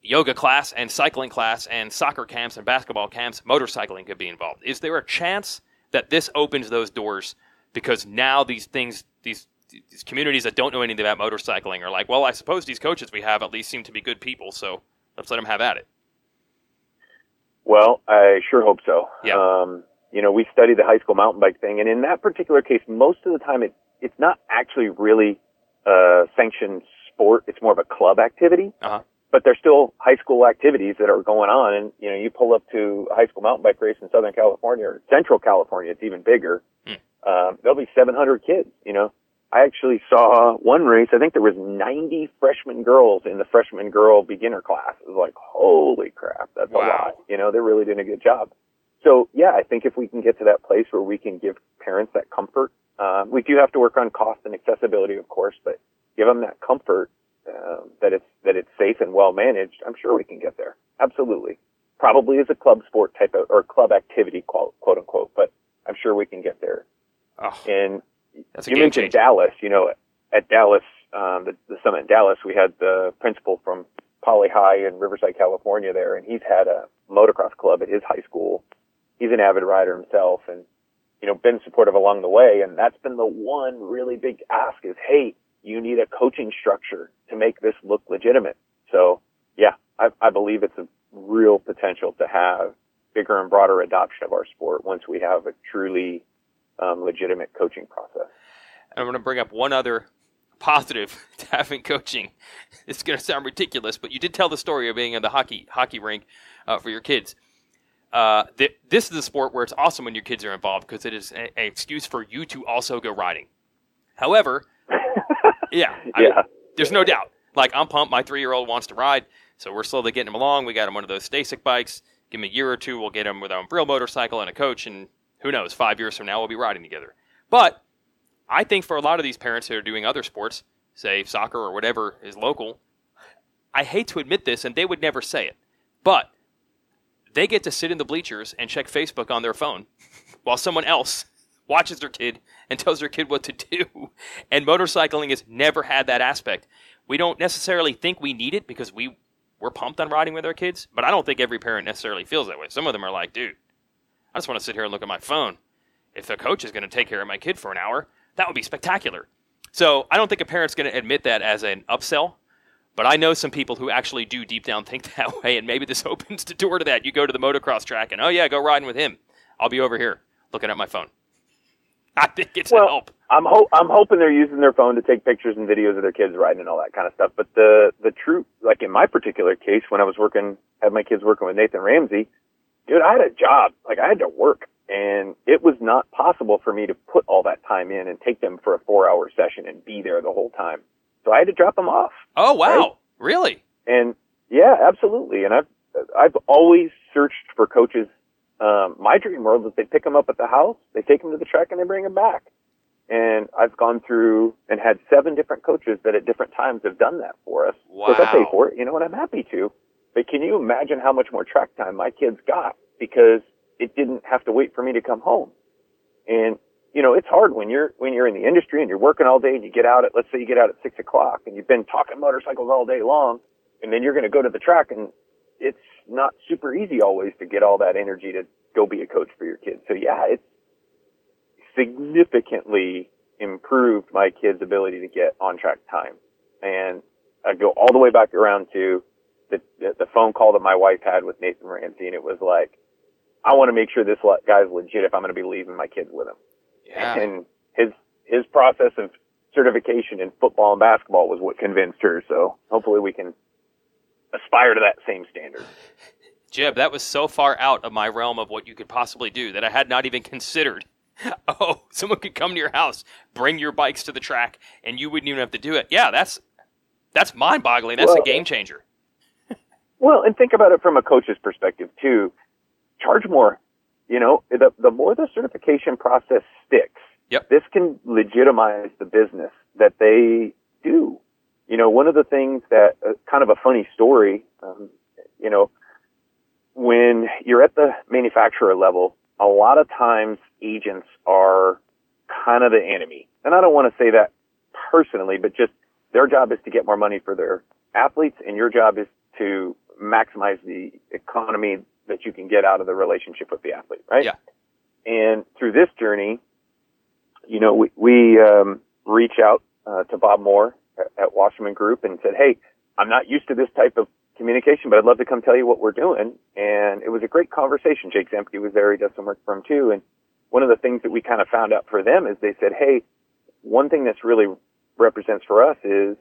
Speaker 1: yoga class and cycling class and soccer camps and basketball camps, motorcycling could be involved. Is there a chance that this opens those doors because now these communities that don't know anything about motorcycling are like, well, I suppose these coaches we have at least seem to be good people, so let's let them have at it.
Speaker 2: Well, I sure hope so.
Speaker 1: Yeah.
Speaker 2: We study the high school mountain bike thing, and in that particular case, most of the time it's not actually really a sanctioned sport. It's more of a club activity.
Speaker 1: Uh-huh.
Speaker 2: But there's still high school activities that are going on, and you pull up to a high school mountain bike race in Southern California or Central California, it's even bigger. There'll be 700 kids. I actually saw one race. I think there was 90 freshman girls in the freshman girl beginner class. It was like, holy crap, that's a lot. They're really doing a good job. So yeah, I think if we can get to that place where we can give parents that comfort, we do have to work on cost and accessibility, of course, but give them that comfort that it's safe and well managed. I'm sure we can get there. Absolutely. Probably as a club sport type of or club activity, quote unquote, but I'm sure we can get there.
Speaker 1: Oh,
Speaker 2: and
Speaker 1: that's a
Speaker 2: you
Speaker 1: game
Speaker 2: mentioned
Speaker 1: changer.
Speaker 2: Dallas. At Dallas, the summit in Dallas, we had the principal from Poly High in Riverside, California there, and he's had a motocross club at his high school. He's an avid rider himself and, been supportive along the way. And that's been the one really big ask is, hey, you need a coaching structure to make this look legitimate. So yeah, I believe it's a real potential to have bigger and broader adoption of our sport once we have a truly legitimate coaching process.
Speaker 1: I'm going to bring up one other positive to having coaching. It's going to sound ridiculous, but you did tell the story of being in the hockey rink for your kids. This is a sport where it's awesome when your kids are involved because it is an excuse for you to also go riding. However, I mean, there's no doubt. Like, I'm pumped. My 3-year-old wants to ride, so we're slowly getting him along. We got him one of those Stasic bikes. Give him a year or two, we'll get him with a real motorcycle and a coach, and who knows, 5 years from now, we'll be riding together. But I think for a lot of these parents that are doing other sports, say soccer or whatever is local, I hate to admit this, and they would never say it, but they get to sit in the bleachers and check Facebook on their phone while someone else watches their kid and tells their kid what to do. And motorcycling has never had that aspect. We don't necessarily think we need it because we're pumped on riding with our kids, but I don't think every parent necessarily feels that way. Some of them are like, dude, I just want to sit here and look at my phone. If the coach is going to take care of my kid for an hour, that would be spectacular. So I don't think a parent's going to admit that as an upsell, but I know some people who actually do deep down think that way, and maybe this opens the door to that. You go to the motocross track and, oh yeah, go riding with him. I'll be over here looking at my phone. I think it's a help.
Speaker 2: I'm hoping they're using their phone to take pictures and videos of their kids riding and all that kind of stuff. But the truth, like in my particular case, when I was had my kids working with Nathan Ramsey, dude, I had a job. Like, I had to work. And it was not possible for me to put all that time in and take them for a 4-hour session and be there the whole time. So I had to drop them off.
Speaker 1: Oh, wow.
Speaker 2: Right?
Speaker 1: Really?
Speaker 2: And yeah, absolutely. And I've always searched for coaches. My dream world is they pick them up at the house, they take them to the track, and they bring them back. And I've gone through and had 7 different coaches that at different times have done that for us.
Speaker 1: Wow.
Speaker 2: Of course, I pay for it, and I'm happy to. But can you imagine how much more track time my kids got? Because it didn't have to wait for me to come home. And, you know, it's hard when you're in the industry and you're working all day and you get out let's say you get out at 6 o'clock and you've been talking motorcycles all day long, and then you're going to go to the track, and it's not super easy always to get all that energy to go be a coach for your kids. So yeah, it's significantly improved my kids' ability to get on track time. And I go all the way back around to the phone call that my wife had with Nathan Ramsey, and it was like, I want to make sure this guy's legit if I'm going to be leaving my kids with him.
Speaker 1: Yeah.
Speaker 2: And his process of certification in football and basketball was what convinced her. So hopefully we can aspire to that same standard.
Speaker 1: Jeb, that was so far out of my realm of what you could possibly do that I had not even considered. Oh, someone could come to your house, bring your bikes to the track, and you wouldn't even have to do it. Yeah, that's mind-boggling. That's a game changer.
Speaker 2: Well, and think about it from a coach's perspective too. Charge more. You know, the more the certification process sticks,
Speaker 1: yep,
Speaker 2: this can legitimize the business that they do. You know, one of the things that, kind of a funny story, you know, when you're at the manufacturer level, a lot of times agents are kind of the enemy. And I don't want to say that personally, but just their job is to get more money for their athletes, and your job is to maximize the economy that you can get out of the relationship with the athlete, right?
Speaker 1: Yeah.
Speaker 2: And through this journey, you know, we reach out to Bob Moore at Wasserman Group and said, hey, I'm not used to this type of communication, but I'd love to come tell you what we're doing. And it was a great conversation. Jake Zemke was there. He does some work for him too. And one of the things that we kind of found out for them is they said, hey, one thing that's really represents for us is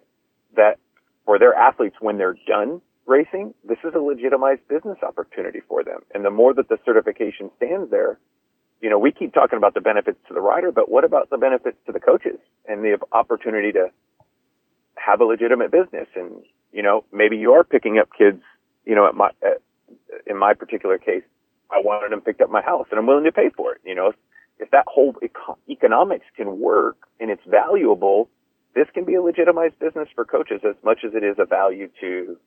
Speaker 2: that for their athletes, when they're done racing, this is a legitimized business opportunity for them. And the more that the certification stands there, you know, we keep talking about the benefits to the rider, but what about the benefits to the coaches and the opportunity to have a legitimate business? And, you know, maybe you are picking up kids, you know, in my particular case, I wanted them picked up my house and I'm willing to pay for it. You know, if that whole economics can work and it's valuable, this can be a legitimized business for coaches as much as it is a value to,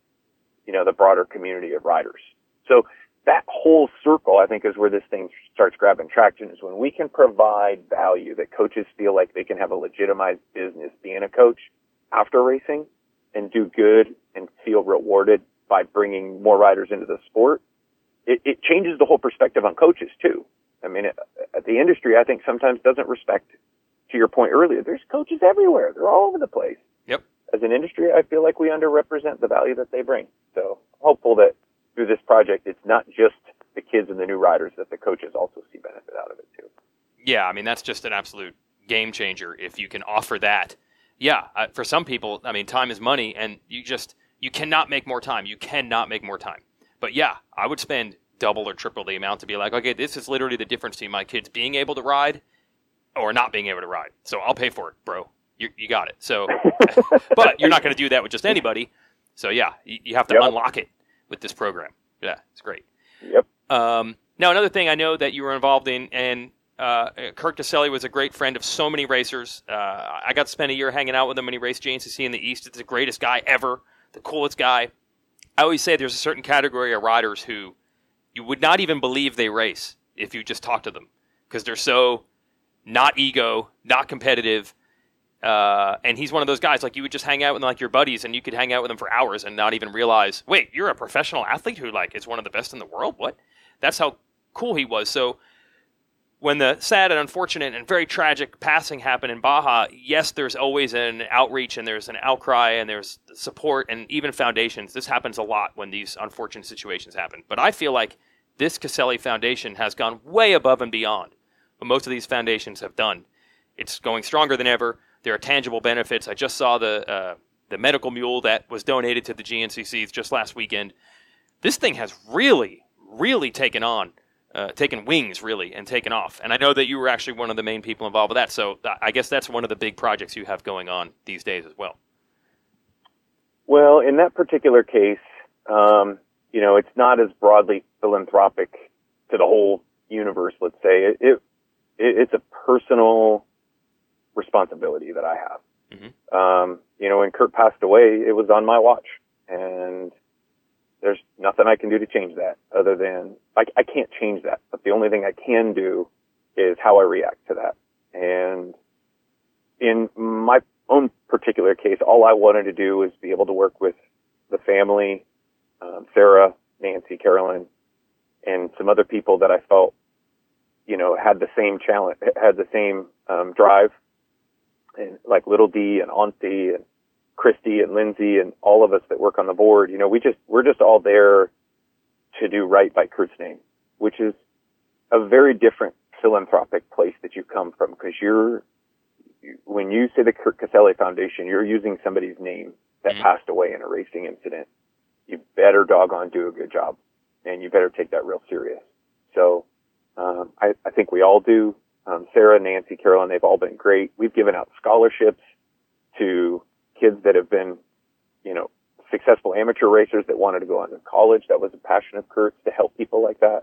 Speaker 2: you know, the broader community of riders. So that whole circle, I think, is where this thing starts grabbing traction, is when we can provide value that coaches feel like they can have a legitimized business being a coach after racing and do good and feel rewarded by bringing more riders into the sport. It changes the whole perspective on coaches too. I mean, the industry, I think, sometimes doesn't respect, to your point earlier, there's coaches everywhere. They're all over the place.
Speaker 1: Yep.
Speaker 2: As an industry, I feel like we underrepresent the value that they bring. So I'm hopeful that through this project, it's not just the kids and the new riders, that the coaches also see benefit out of it too.
Speaker 1: Yeah, I mean, that's just an absolute game changer if you can offer that. Yeah, for some people, I mean, time is money, and you cannot make more time. You cannot make more time. But yeah, I would spend double or triple the amount to be like, okay, this is literally the difference between my kids being able to ride or not being able to ride. So I'll pay for it, bro. You got it. So, but you're not going to do that with just anybody. So yeah, you have to unlock it with this program. Yeah, it's great.
Speaker 2: Yep.
Speaker 1: Now another thing I know that you were involved in, and Kurt Caselli was a great friend of so many racers. I got to spend a year hanging out with him when he raced JNCC in the East. It's the greatest guy ever, the coolest guy. I always say there's a certain category of riders who you would not even believe they race if you just talk to them, because they're so not ego, not competitive. And he's one of those guys, like, you would just hang out with like your buddies, and you could hang out with them for hours and not even realize, wait, you're a professional athlete who like is one of the best in the world? What? That's how cool he was. So when the sad and unfortunate and very tragic passing happened in Baja, yes, there's always an outreach and there's an outcry and there's support and even foundations. This happens a lot when these unfortunate situations happen. But I feel like this Caselli Foundation has gone way above and beyond what most of these foundations have done. It's going stronger than ever. There are tangible benefits. I just saw the medical mule that was donated to the GNCCs just last weekend. This thing has really, really taken wings, really, and taken off. And I know that you were actually one of the main people involved with that. So I guess that's one of the big projects you have going on these days as well.
Speaker 2: Well, in that particular case, you know, it's not as broadly philanthropic to the whole universe, let's say. It's a personal responsibility that I have. Mm-hmm. You know, when Kurt passed away, it was on my watch. And there's nothing I can do to change that other than, I can't change that, but the only thing I can do is how I react to that. And in my own particular case, all I wanted to do was be able to work with the family, Sarah, Nancy, Carolyn, and some other people that I felt, had the same challenge, had the same drive, and like Little D and Auntie and Christy and Lindsay and all of us that work on the board. We're just all there to do right by Kurt's name, which is a very different philanthropic place that you come from, because when you say the Kurt Caselli Foundation, you're using somebody's name that passed away in a racing incident. You better doggone do a good job, and you better take that real serious. So I think we all do. Sarah, Nancy, Carolyn, they've all been great. We've given out scholarships to kids that have been, successful amateur racers that wanted to go on to college. That was a passion of Kurt's, to help people like that.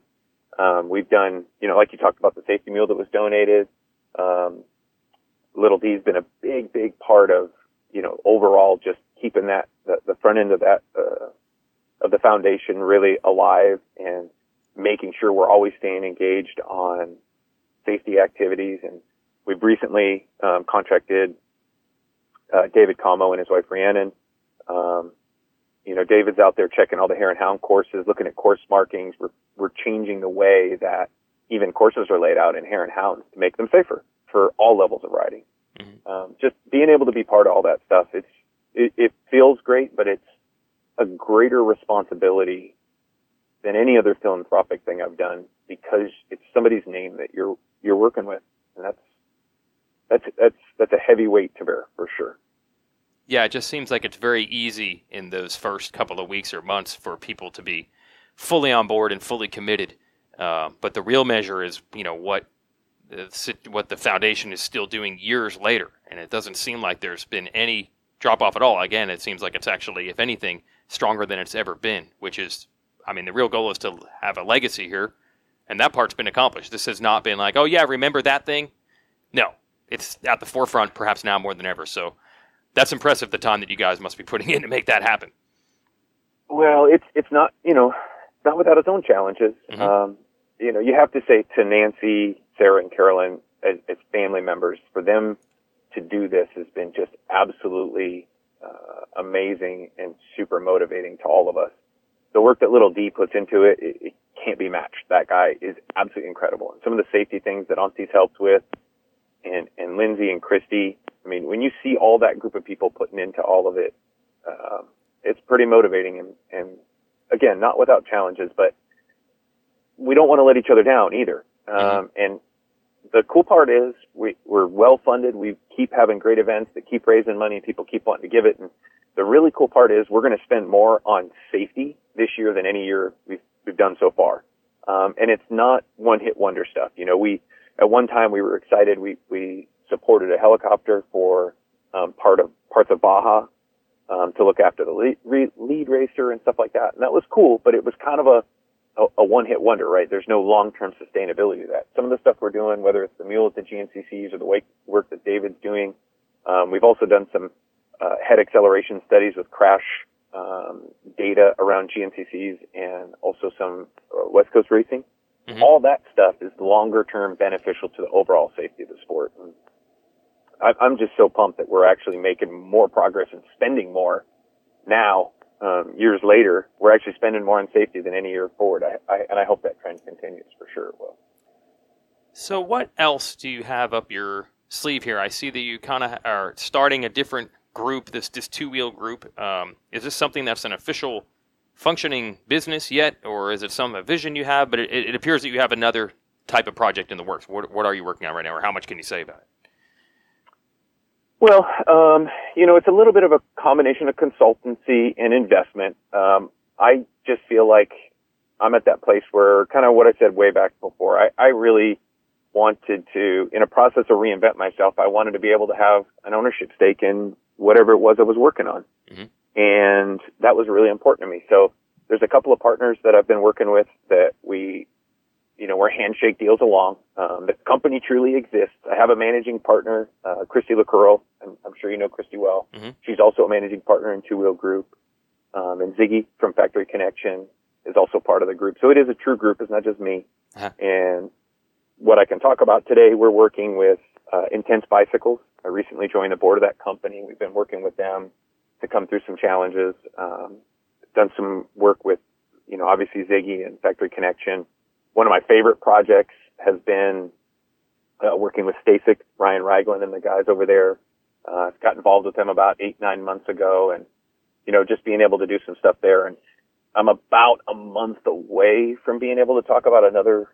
Speaker 2: We've done, like you talked about, the safety mule that was donated. Little D's been a big, big part of, overall just keeping that, the front end of that, of the foundation really alive, and making sure we're always staying engaged on safety activities. And we've recently, contracted, David Como and his wife Rhiannon. David's out there checking all the hare and hound courses, looking at course markings. We're changing the way that even courses are laid out in hare and hounds to make them safer for all levels of riding. Just being able to be part of all that stuff, it feels great, but it's a greater responsibility than any other philanthropic thing I've done, because it's somebody's name that you're working with, and that's a heavy weight to bear for sure.
Speaker 1: Yeah, it just seems like it's very easy in those first couple of weeks or months for people to be fully on board and fully committed. But the real measure is, what the foundation is still doing years later, and it doesn't seem like there's been any drop off at all. Again, it seems like it's actually, if anything, stronger than it's ever been, which is, the real goal is to have a legacy here, and that part's been accomplished. This has not been like, oh yeah, remember that thing? No, it's at the forefront, perhaps now more than ever. So that's impressive, the time that you guys must be putting in to make that happen.
Speaker 2: Well, it's not, not without its own challenges.
Speaker 1: Mm-hmm.
Speaker 2: You have to say to Nancy, Sarah, and Carolyn, as family members, for them to do this has been just absolutely amazing and super motivating to all of us. The work that Little D puts into it, it can't be matched. That guy is absolutely incredible. And some of the safety things that Auntie's helped with, and Lindsay and Christy, when you see all that group of people putting into all of it, it's pretty motivating, and again, not without challenges, but we don't want to let each other down either. And the cool part is we're well funded. We keep having great events that keep raising money, and people keep wanting to give it. And the really cool part is we're going to spend more on safety this year than any year we've done so far. And it's not one hit wonder stuff. At one time we were excited. We supported a helicopter for, parts of Baja, to look after the lead racer and stuff like that. And that was cool, but it was kind of a one hit wonder, right? There's no long-term sustainability to that. Some of the stuff we're doing, whether it's the mule at the GNCCs or the work that David's doing, we've also done some, head acceleration studies with crash, data around GNCCs, and also some West Coast racing. Mm-hmm. All that stuff is longer term beneficial to the overall safety of the sport. And I'm just so pumped that we're actually making more progress and spending more now, years later. We're actually spending more on safety than any year forward. And I hope that trend continues, for sure it will.
Speaker 1: So what else do you have up your sleeve here? I see that you kind of are starting a different group, this two-wheel group. Is this something that's an official functioning business yet, or is it some vision you have? But it appears that you have another type of project in the works. What are you working on right now, or how much can you say about it?
Speaker 2: Well, it's a little bit of a combination of consultancy and investment. I just feel like I'm at that place where, kind of what I said way back before, I really wanted to, in a process of reinvent myself, I wanted to be able to have an ownership stake in whatever it was I was working on. Mm-hmm. And that was really important to me. So there's a couple of partners that I've been working with that we're handshake deals along. The company truly exists. I have a managing partner, Christy LaCurl, and I'm sure you know Christy well. Mm-hmm. She's also a managing partner in Two Wheel Group. And Ziggy from Factory Connection is also part of the group. So it is a true group. It's not just me.
Speaker 1: Uh-huh.
Speaker 2: And what I can talk about today, we're working with Intense Bicycles. I recently joined the board of that company. We've been working with them to come through some challenges. Done some work with, obviously Ziggy and Factory Connection. One of my favorite projects has been working with Stasic, Ryan Ragland, and the guys over there. Got involved with them about 8-9 months ago, and just being able to do some stuff there. And I'm about a month away from being able to talk about another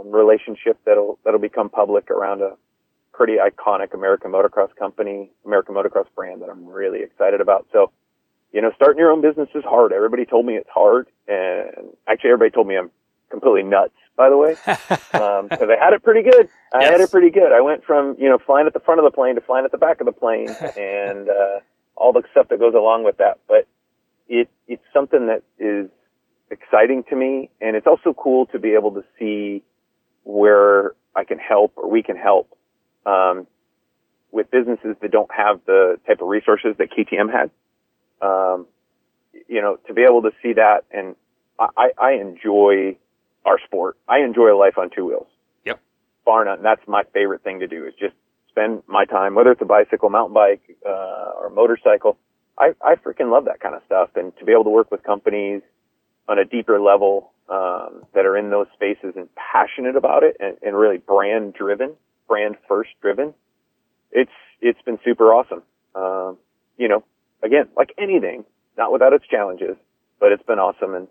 Speaker 2: relationship that'll become public around a pretty iconic American motocross company, American motocross brand that I'm really excited about. So, starting your own business is hard. Everybody told me it's hard, and actually everybody told me I'm completely nuts, by the way, because I had it pretty good. I had it pretty good. I went from, flying at the front of the plane to flying at the back of the plane and all the stuff that goes along with that. But it's something that is exciting to me, and it's also cool to be able to see where I can help or we can help with businesses that don't have the type of resources that KTM had. To be able to see that, and I enjoy our sport. I enjoy life on two wheels.
Speaker 1: Yep.
Speaker 2: Bar none. That's my favorite thing to do, is just spend my time, whether it's a bicycle, mountain bike, or motorcycle. I freaking love that kind of stuff. And to be able to work with companies on a deeper level, that are in those spaces and passionate about it and really brand first driven. It's been super awesome. Again, like anything, not without its challenges, but it's been awesome. And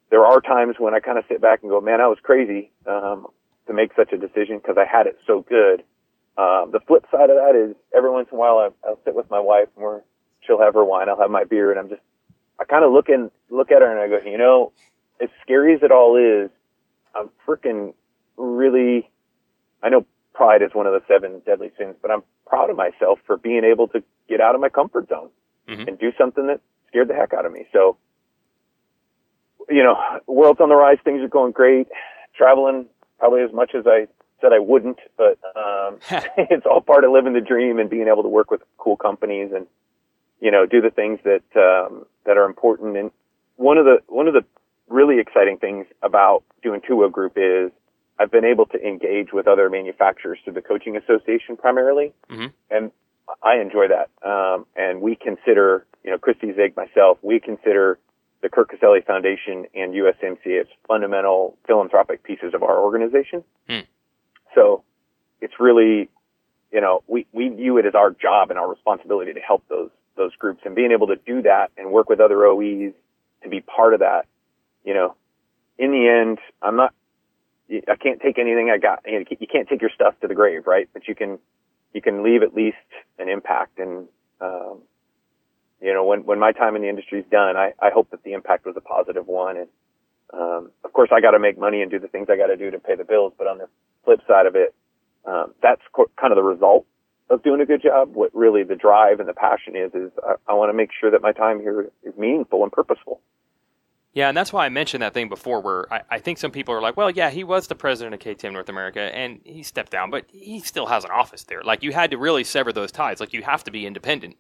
Speaker 2: there are times when I kind of sit back and go, man, I was crazy to make such a decision because I had it so good. The flip side of that is every once in a while I'll sit with my wife and she'll have her wine, I'll have my beer, and I kind of look at her and I go, as scary as it all is, I'm freaking really, I know pride is one of the 7 deadly sins, but I'm proud of myself for being able to get out of my comfort zone and do something that scared the heck out of me. So, world's on the rise. Things are going great. Traveling probably as much as I said I wouldn't, but it's all part of living the dream and being able to work with cool companies and, do the things that are important. And one of the really exciting things about doing Two-Wheel Group is I've been able to engage with other manufacturers through the coaching association primarily. And I enjoy that. And we consider, Christy Zig, myself, we consider the Kurt Caselli Foundation and USMC as fundamental philanthropic pieces of our organization. So it's really, we view it as our job and our responsibility to help those groups, and being able to do that and work with other OEs to be part of that. In the end, I can't take anything I got. You can't take your stuff to the grave, right? But you can leave at least an impact. And, when my time in the industry is done, I hope that the impact was a positive one. And, of course I got to make money and do the things I got to do to pay the bills. But on the flip side of it, that's kind of the result of doing a good job. What really the drive and the passion is I want to make sure that my time here is meaningful and purposeful.
Speaker 1: Yeah, and that's why I mentioned that thing before where I think some people are like, well, yeah, he was the president of KTM North America, and he stepped down, but he still has an office there. Like, you had to really sever those ties. Like, you have to be independent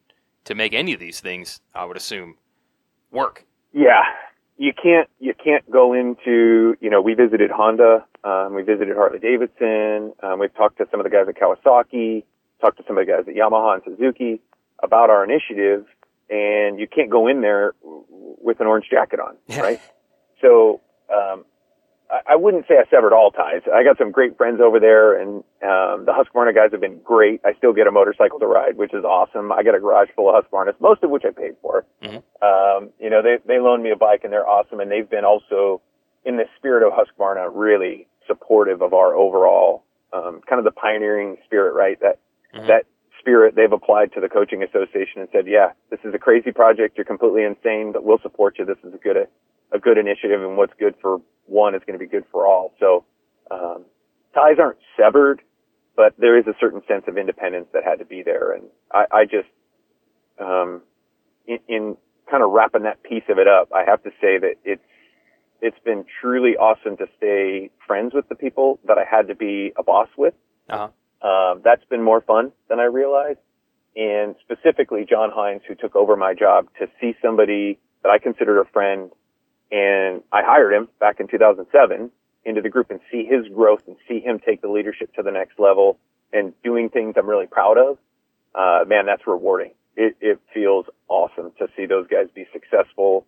Speaker 1: to make any of these things, I would assume, work.
Speaker 2: Yeah. You can't go into, we visited Honda, we visited Harley-Davidson, we've talked to some of the guys at Kawasaki, talked to some of the guys at Yamaha and Suzuki about our initiative, and you can't go in there with an orange jacket on, right? So, I wouldn't say I severed all ties. I got some great friends over there, and the Husqvarna guys have been great. I still get a motorcycle to ride, which is awesome. I got a garage full of Husqvarnas, most of which I paid for. They loaned me a bike, and they're awesome, and they've been also, in the spirit of Husqvarna, really supportive of our overall kind of the pioneering spirit, right? That spirit they've applied to the coaching association and said, yeah, this is a crazy project. You're completely insane, but we'll support you. This is a good initiative, and what's good for one is going to be good for all. So, ties aren't severed, but there is a certain sense of independence that had to be there. And I just, in kind of wrapping that piece of it up, I have to say that it's been truly awesome to stay friends with the people that I had to be a boss with. That's been more fun than I realized. And specifically John Hines, who took over my job, to see somebody that I considered a friend, and I hired him back in 2007 into the group and see his growth and see him take the leadership to the next level and doing things I'm really proud of. Man, that's rewarding. It feels awesome to see those guys be successful,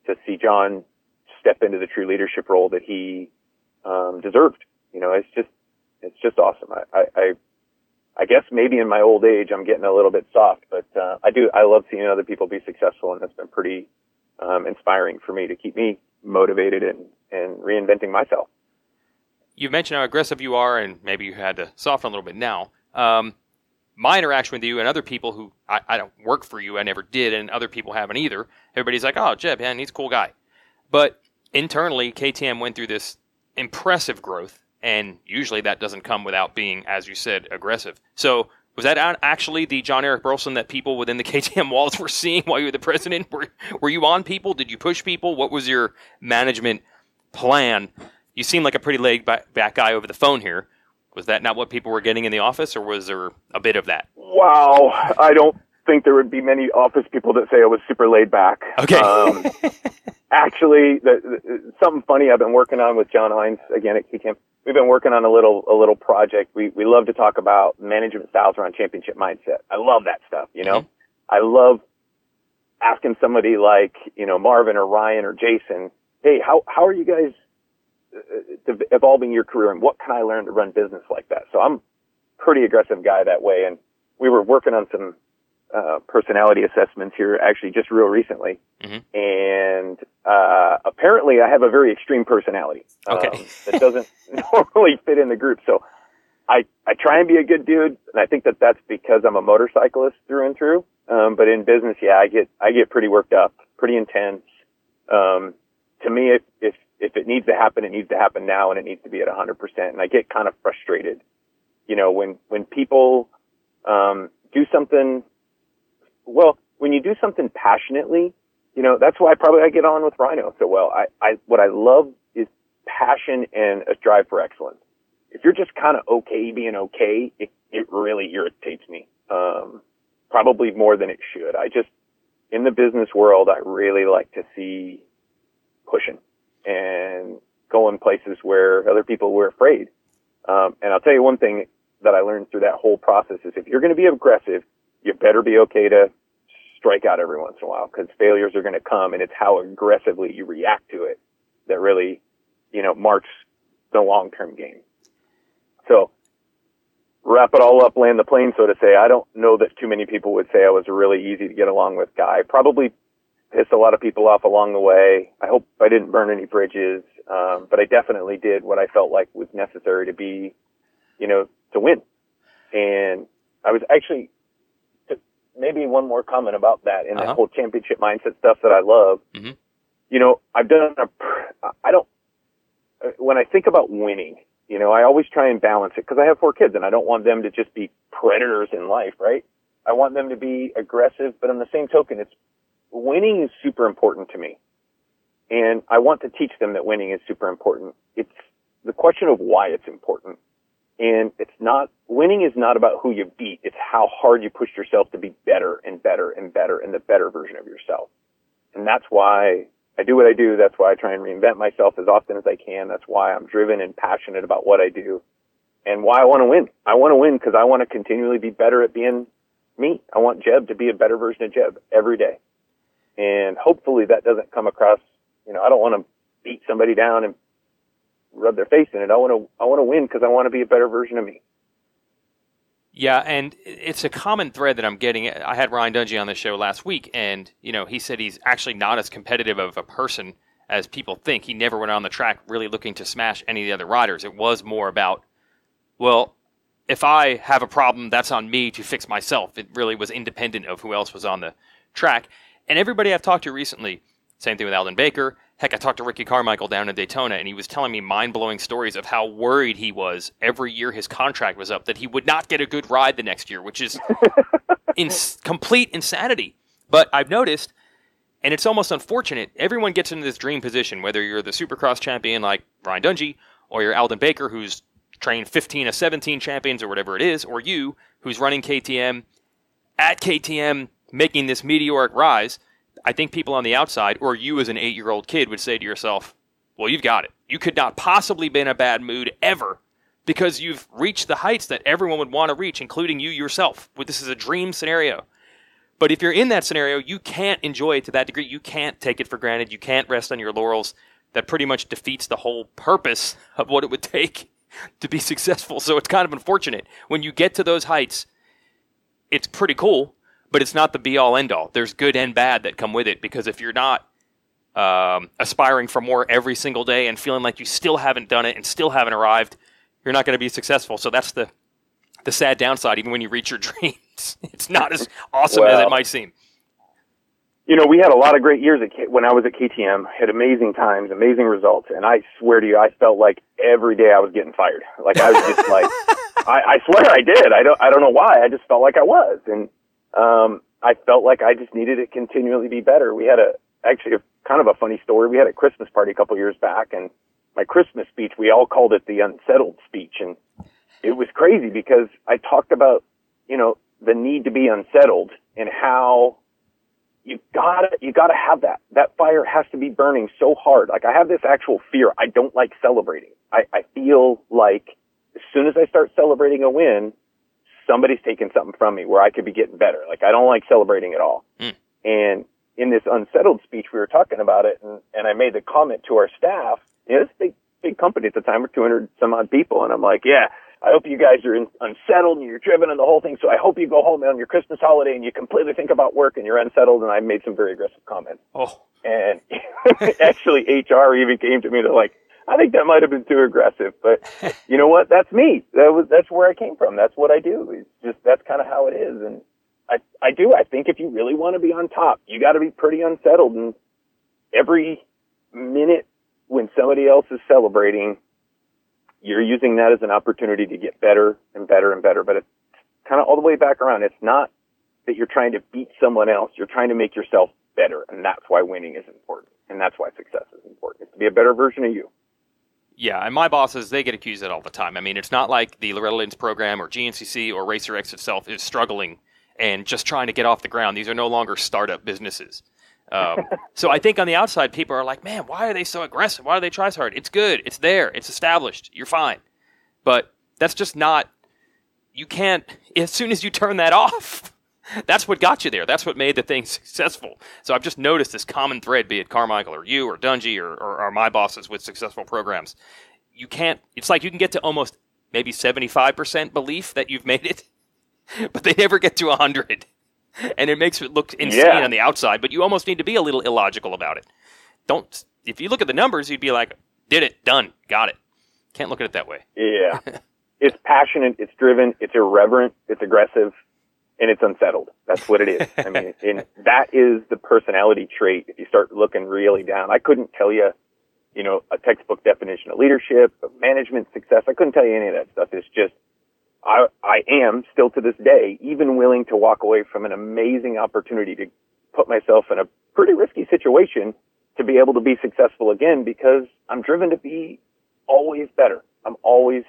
Speaker 2: to see John step into the true leadership role that he deserved. You know, it's just awesome. I guess maybe in my old age I'm getting a little bit soft, but I love seeing other people be successful, and that's been pretty inspiring for me to keep me motivated and reinventing myself.
Speaker 1: You mentioned how aggressive you are, and maybe you had to soften a little bit now. My interaction with you and other people who I don't work for you, I never did, and other people haven't either. Everybody's like, oh, Jeb, man, he's a cool guy. But internally, KTM went through this impressive growth, and usually that doesn't come without being, as you said, aggressive. So was that actually the Jon-Erik Burleson that people within the KTM walls were seeing while you were the president? Were you on people? Did you push people? What was your management plan? You seem like a pretty laid-back guy over the phone here. Was that not what people were getting in the office, or was there a bit of that?
Speaker 2: Wow. I don't think there would be many office people that say I was super laid back.
Speaker 1: Okay.
Speaker 2: Actually, something funny I've been working on with John Hines, again at KTM. We've been working on a little project. We love to talk about management styles around championship mindset. I love that stuff, you know. Mm-hmm. I love asking somebody like, you know, Marvin or Ryan or Jason, hey, how are you guys evolving your career, and what can I learn to run business like that? So I'm a pretty aggressive guy that way, and we were working on some personality assessments here actually just real recently. Mm-hmm. And apparently I have a very extreme personality that doesn't normally fit in the group. So I try and be a good dude, and I think that's because I'm a motorcyclist through and through. But in business, yeah, I get pretty worked up, pretty intense. To me, if it needs to happen, it needs to happen now, and it needs to be at 100%. And I get kind of frustrated, you know, when people do something. Well, when you do something passionately, you know, that's why probably I get on with Rhino so well. What I love is passion and a drive for excellence. If you're just kind of okay being okay, it really irritates me. Probably more than it should. In the business world, I really like to see pushing and going places where other people were afraid. And I'll tell you one thing that I learned through that whole process is if you're going to be aggressive, you better be okay to strike out every once in a while, because failures are going to come, and it's how aggressively you react to it that really, you know, marks the long-term game. So wrap it all up, land the plane, so to say. I don't know that too many people would say I was a really easy to get along with guy. Probably pissed a lot of people off along the way. I hope I didn't burn any bridges, but I definitely did what I felt like was necessary to be, you know, to win. And I was actually, maybe one more comment about that and that whole championship mindset stuff that I love. Mm-hmm. You know, when I think about winning, you know, I always try and balance it, because I have 4 kids and I don't want them to just be predators in life, right? I want them to be aggressive, but on the same token, winning is super important to me. And I want to teach them that winning is super important. It's the question of why it's important. And winning is not about who you beat. It's how hard you push yourself to be better and better and better and the better version of yourself. And that's why I do what I do. That's why I try and reinvent myself as often as I can. That's why I'm driven and passionate about what I do, and why I want to win. I want to win because I want to continually be better at being me. I want Jeb to be a better version of Jeb every day. And hopefully that doesn't come across, you know, I don't want to beat somebody down and rub their face in it. I want to win because I want to be a better version of me.
Speaker 1: Yeah, and it's a common thread that I'm getting. I had Ryan Dungey on the show last week, and you know, he said he's actually not as competitive of a person as people think. He never went on the track really looking to smash any of the other riders. It was more about, well, if I have a problem, that's on me to fix myself. It really was independent of who else was on the track. And everybody I've talked to recently, same thing with Aldon Baker. Heck, I talked to Ricky Carmichael down in Daytona, and he was telling me mind-blowing stories of how worried he was every year his contract was up that he would not get a good ride the next year, which is complete insanity. But I've noticed, and it's almost unfortunate, everyone gets into this dream position, whether you're the Supercross champion like Ryan Dungey, or you're Aldon Baker, who's trained 15 of 17 champions or whatever it is, or you, who's running KTM, at KTM, making this meteoric rise. I think people on the outside, or you as an 8-year-old kid, would say to yourself, well, you've got it. You could not possibly be in a bad mood ever because you've reached the heights that everyone would want to reach, including you yourself. This is a dream scenario. But if you're in that scenario, you can't enjoy it to that degree. You can't take it for granted. You can't rest on your laurels. That pretty much defeats the whole purpose of what it would take to be successful. So it's kind of unfortunate. When you get to those heights, it's pretty cool, but it's not the be-all, end-all. There's good and bad that come with it, because if you're not aspiring for more every single day and feeling like you still haven't done it and still haven't arrived, you're not going to be successful. So that's the sad downside. Even when you reach your dreams, it's not as awesome as it might seem.
Speaker 2: We had a lot of great years when I was at KTM, had amazing times, amazing results. And I swear to you, I felt like every day I was getting fired. Like I was just like, I swear I did. I don't know why. I just felt like I was. And, I felt like I just needed to continually be better. We had actually kind of a funny story. We had a Christmas party a couple years back, and my Christmas speech, we all called it the unsettled speech. And it was crazy because I talked about, the need to be unsettled and how you gotta have that. That fire has to be burning so hard. Like I have this actual fear. I don't like celebrating. I feel like as soon as I start celebrating a win, somebody's taking something from me where I could be getting better. Like I don't like celebrating at all. And in this unsettled speech, we were talking about it, and I made the comment to our staff. This big company at the time, we're 200 some odd people, and I'm like, yeah, I hope you guys are unsettled and you're driven and the whole thing. So I hope you go home on your Christmas holiday and you completely think about work and you're unsettled. And I made some very aggressive comments.
Speaker 1: Oh,
Speaker 2: and actually HR even came to me to like, I think that might have been too aggressive, but you know what? That's me. That's where I came from. That's what I do. It's just, that's kind of how it is. And I think if you really want to be on top, you got to be pretty unsettled. And every minute when somebody else is celebrating, you're using that as an opportunity to get better and better and better. But it's kind of all the way back around. It's not that you're trying to beat someone else. You're trying to make yourself better. And that's why winning is important. And that's why success is important. It's to be a better version of you.
Speaker 1: Yeah, and my bosses, they get accused of it all the time. I mean, it's not like the Loretta Lynn's program or GNCC or RacerX itself is struggling and just trying to get off the ground. These are no longer startup businesses. So I think on the outside, people are like, man, why are they so aggressive? Why do they try so hard? It's good. It's there. It's established. You're fine. But that's just not, you can't, as soon as you turn that off, that's what got you there. That's what made the thing successful. So I've just noticed this common thread, be it Carmichael or you or Dungy or my bosses with successful programs. You can't, it's like you can get to almost maybe 75% belief that you've made it, but they never get to 100. And it makes it look insane on the outside, but you almost need to be a little illogical about it. If you look at the numbers, you'd be like, did it, done, got it. Can't look at it that way.
Speaker 2: Yeah. It's passionate, it's driven, it's irreverent, it's aggressive, and it's unsettled. That's what it is. I mean, and that is the personality trait. If you start looking really down, I couldn't tell you, a textbook definition of leadership, of management success. I couldn't tell you any of that stuff. It's just, I am still to this day even willing to walk away from an amazing opportunity to put myself in a pretty risky situation to be able to be successful again, because I'm driven to be always better. I'm always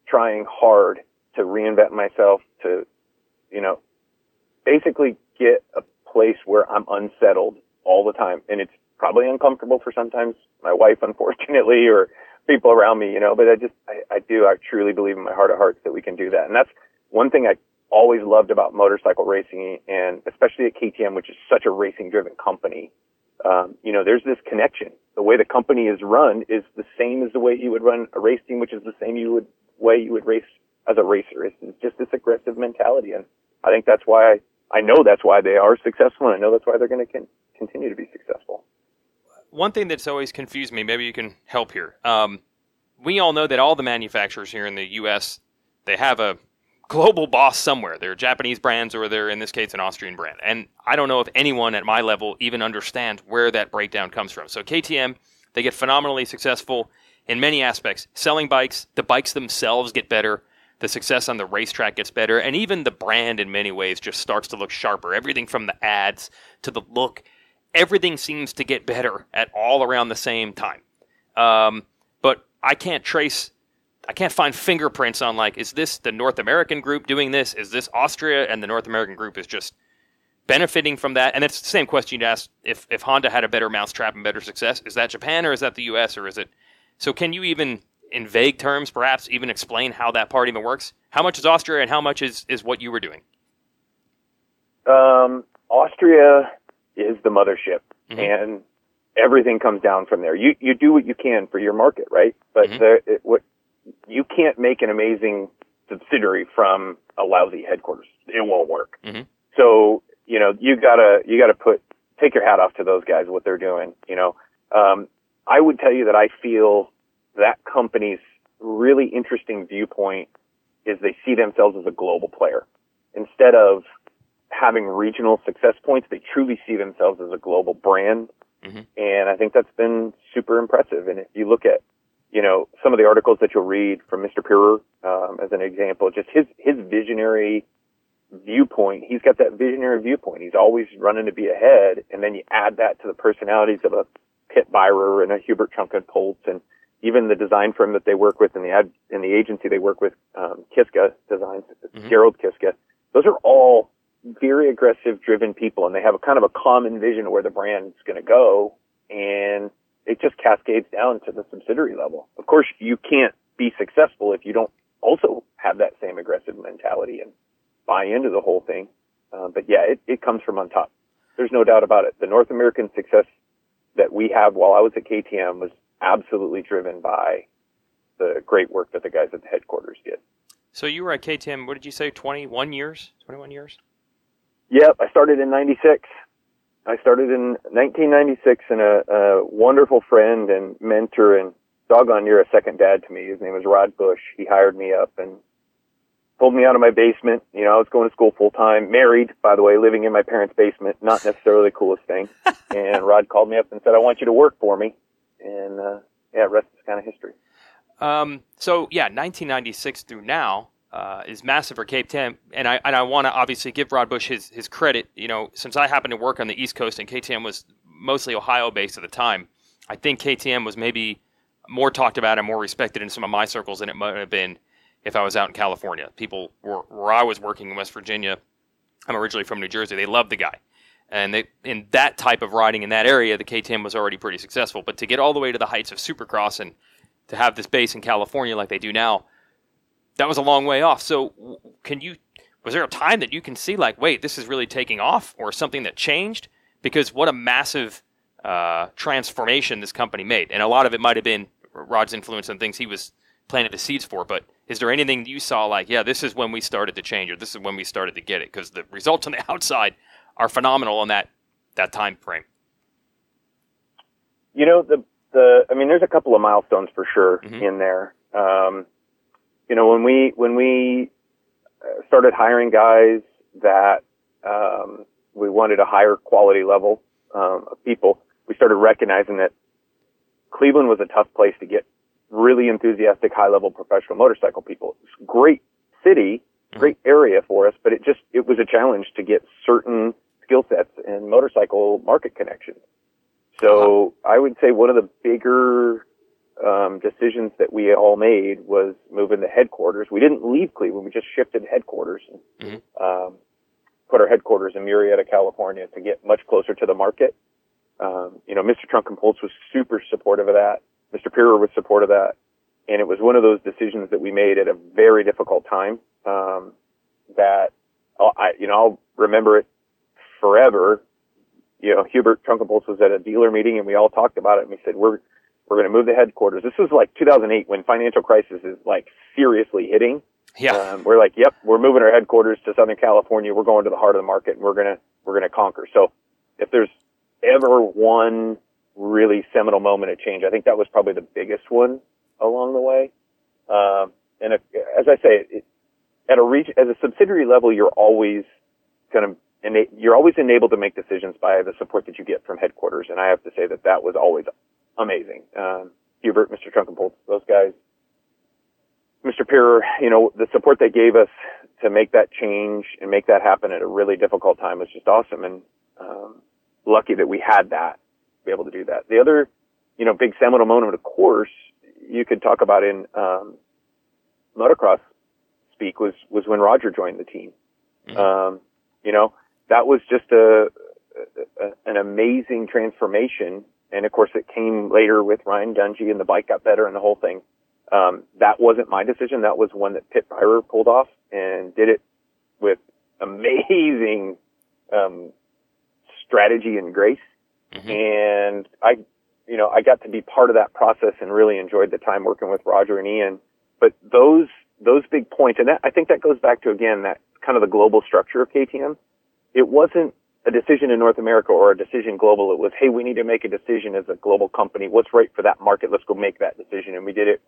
Speaker 2: trying hard to reinvent myself, to, basically get a place where I'm unsettled all the time. And it's probably uncomfortable for sometimes my wife, unfortunately, or people around me, but I truly believe in my heart of hearts that we can do that. And that's one thing I always loved about motorcycle racing, and especially at KTM, which is such a racing driven company. There's this connection. The way the company is run is the same as the way you would run a race team, which is the same way you would race as a racer. It's just this aggressive mentality. And I think that's why I know that's why they are successful. And I know that's why they're going to continue to be successful.
Speaker 1: One thing that's always confused me, maybe you can help here. We all know that all the manufacturers here in the U.S., they have a global boss somewhere. They're Japanese brands, or they're, in this case, an Austrian brand. And I don't know if anyone at my level even understands where that breakdown comes from. So KTM, they get phenomenally successful in many aspects. Selling bikes, the bikes themselves get better. The success on the racetrack gets better. And even the brand, in many ways, just starts to look sharper. Everything from the ads to the look, everything seems to get better at all around the same time. But I can't find fingerprints on, like, is this the North American group doing this? Is this Austria and the North American group is just benefiting from that? And that's the same question you'd ask if Honda had a better mousetrap and better success. Is that Japan or is that the U.S. or is it? So can you even, in vague terms, perhaps even explain how that part even works? How much is Austria and how much is what you were doing?
Speaker 2: Austria is the mothership,
Speaker 1: Mm-hmm.
Speaker 2: and everything comes down from there. You do what you can for your market, right? But
Speaker 1: Mm-hmm.
Speaker 2: You can't make an amazing subsidiary from a lousy headquarters. It won't work.
Speaker 1: Mm-hmm.
Speaker 2: So, you gotta take your hat off to those guys, what they're doing, I would tell you that I feel that company's really interesting viewpoint is they see themselves as a global player. Instead of having regional success points, they truly see themselves as a global brand.
Speaker 1: Mm-hmm.
Speaker 2: And I think that's been super impressive. And if you look at, some of the articles that you'll read from Mr. Pirer, as an example, just his visionary viewpoint. He's got that visionary viewpoint. He's always running to be ahead. And then you add that to the personalities of a Pitt Byrer and a Hubert Trunkenpolz, and even the design firm that they work with and the agency they work with, Kiska Designs,
Speaker 1: Mm-hmm.
Speaker 2: Gerald Kiska. Those are all very aggressive, driven people, and they have a kind of a common vision of where the brand's going to go, and it just cascades down to the subsidiary level. Of course, you can't be successful if you don't also have that same aggressive mentality and buy into the whole thing. But yeah, it comes from on top. There's no doubt about it. The North American success that we have while I was at KTM was absolutely driven by the great work that the guys at the headquarters did.
Speaker 1: So you were at KTM, what did you say, 21 years? 21 years?
Speaker 2: Yep, I started in 96. I started in 1996, and a wonderful friend and mentor and doggone near a second dad to me. His name was Rod Bush. He hired me up and pulled me out of my basement. I was going to school full time, married, by the way, living in my parents' basement, not necessarily the coolest thing. And Rod called me up and said, I want you to work for me. And, rest is kind of history.
Speaker 1: 1996 through now is massive for KTM, and I want to obviously give Rod Bush his credit. Since I happened to work on the East Coast and KTM was mostly Ohio-based at the time, I think KTM was maybe more talked about and more respected in some of my circles than it might have been if I was out in California. People where I was working in West Virginia, I'm originally from New Jersey, they loved the guy. And in that type of riding in that area, the KTM was already pretty successful. But to get all the way to the heights of Supercross and to have this base in California like they do now, that was a long way off. So was there a time that you can see like, wait, this is really taking off, or something that changed? Because what a massive transformation this company made. And a lot of it might have been Rod's influence on things he was planted the seeds for. But is there anything you saw like, yeah, this is when we started to change, or this is when we started to get it? Because the results on the outside are phenomenal in that time frame.
Speaker 2: There's a couple of milestones for sure
Speaker 1: Mm-hmm.
Speaker 2: in there. When we started hiring guys that we wanted a higher quality level of people, we started recognizing that Cleveland was a tough place to get really enthusiastic, high-level professional motorcycle people. It's a great city, great area for us, but it was a challenge to get certain skill sets and motorcycle market connections. So I would say one of the bigger decisions that we all made was moving the headquarters. We didn't leave Cleveland. We just shifted headquarters and put our headquarters in Murrieta, California, to get much closer to the market. Mr. Trunkenpolz was super supportive of that. Mr. Pirer was supportive of that. And it was one of those decisions that we made at a very difficult time that I'll remember it forever. Hubert Trunkenpolz was at a dealer meeting, and we all talked about it, and we said, we're going to move the headquarters. This was like 2008 when financial crisis is like seriously hitting.
Speaker 1: Yeah.
Speaker 2: We're like, yep, we're moving our headquarters to Southern California. We're going to the heart of the market, and we're going to conquer. So if there's ever one really seminal moment of change, I think that was probably the biggest one along the way. As I say, as a subsidiary level, you're always enabled to make decisions by the support that you get from headquarters. And I have to say that was always amazing. Hubert, Mr. Trunkenpolz, those guys, Mr. Pirer, the support they gave us to make that change and make that happen at a really difficult time was just awesome. And, lucky that we had that, to be able to do that. The other, big seminal moment, of course, you could talk about in, motocross speak was when Roger joined the team. Mm-hmm. that was just an amazing transformation. And of course, it came later with Ryan Dungey, and the bike got better and the whole thing. That wasn't my decision. That was one that Pitt Byrer pulled off and did it with amazing strategy and grace. Mm-hmm. And I got to be part of that process and really enjoyed the time working with Roger and Ian. But those big points, and I think that goes back to, again, that kind of the global structure of KTM. It wasn't a decision in North America or a decision global. It was, hey, we need to make a decision as a global company. What's right for that market? Let's go make that decision. And we did it,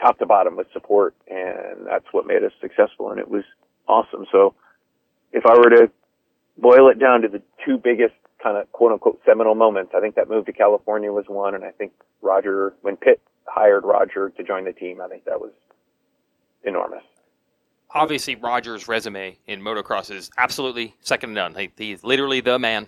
Speaker 2: top to bottom with support. And that's what made us successful. And it was awesome. So if I were to boil it down to the two biggest kind of quote unquote seminal moments, I think that move to California was one. And I think when Pitt hired Roger to join the team, I think that was enormous.
Speaker 1: Obviously, Roger's resume in motocross is absolutely second to none. He's literally the man.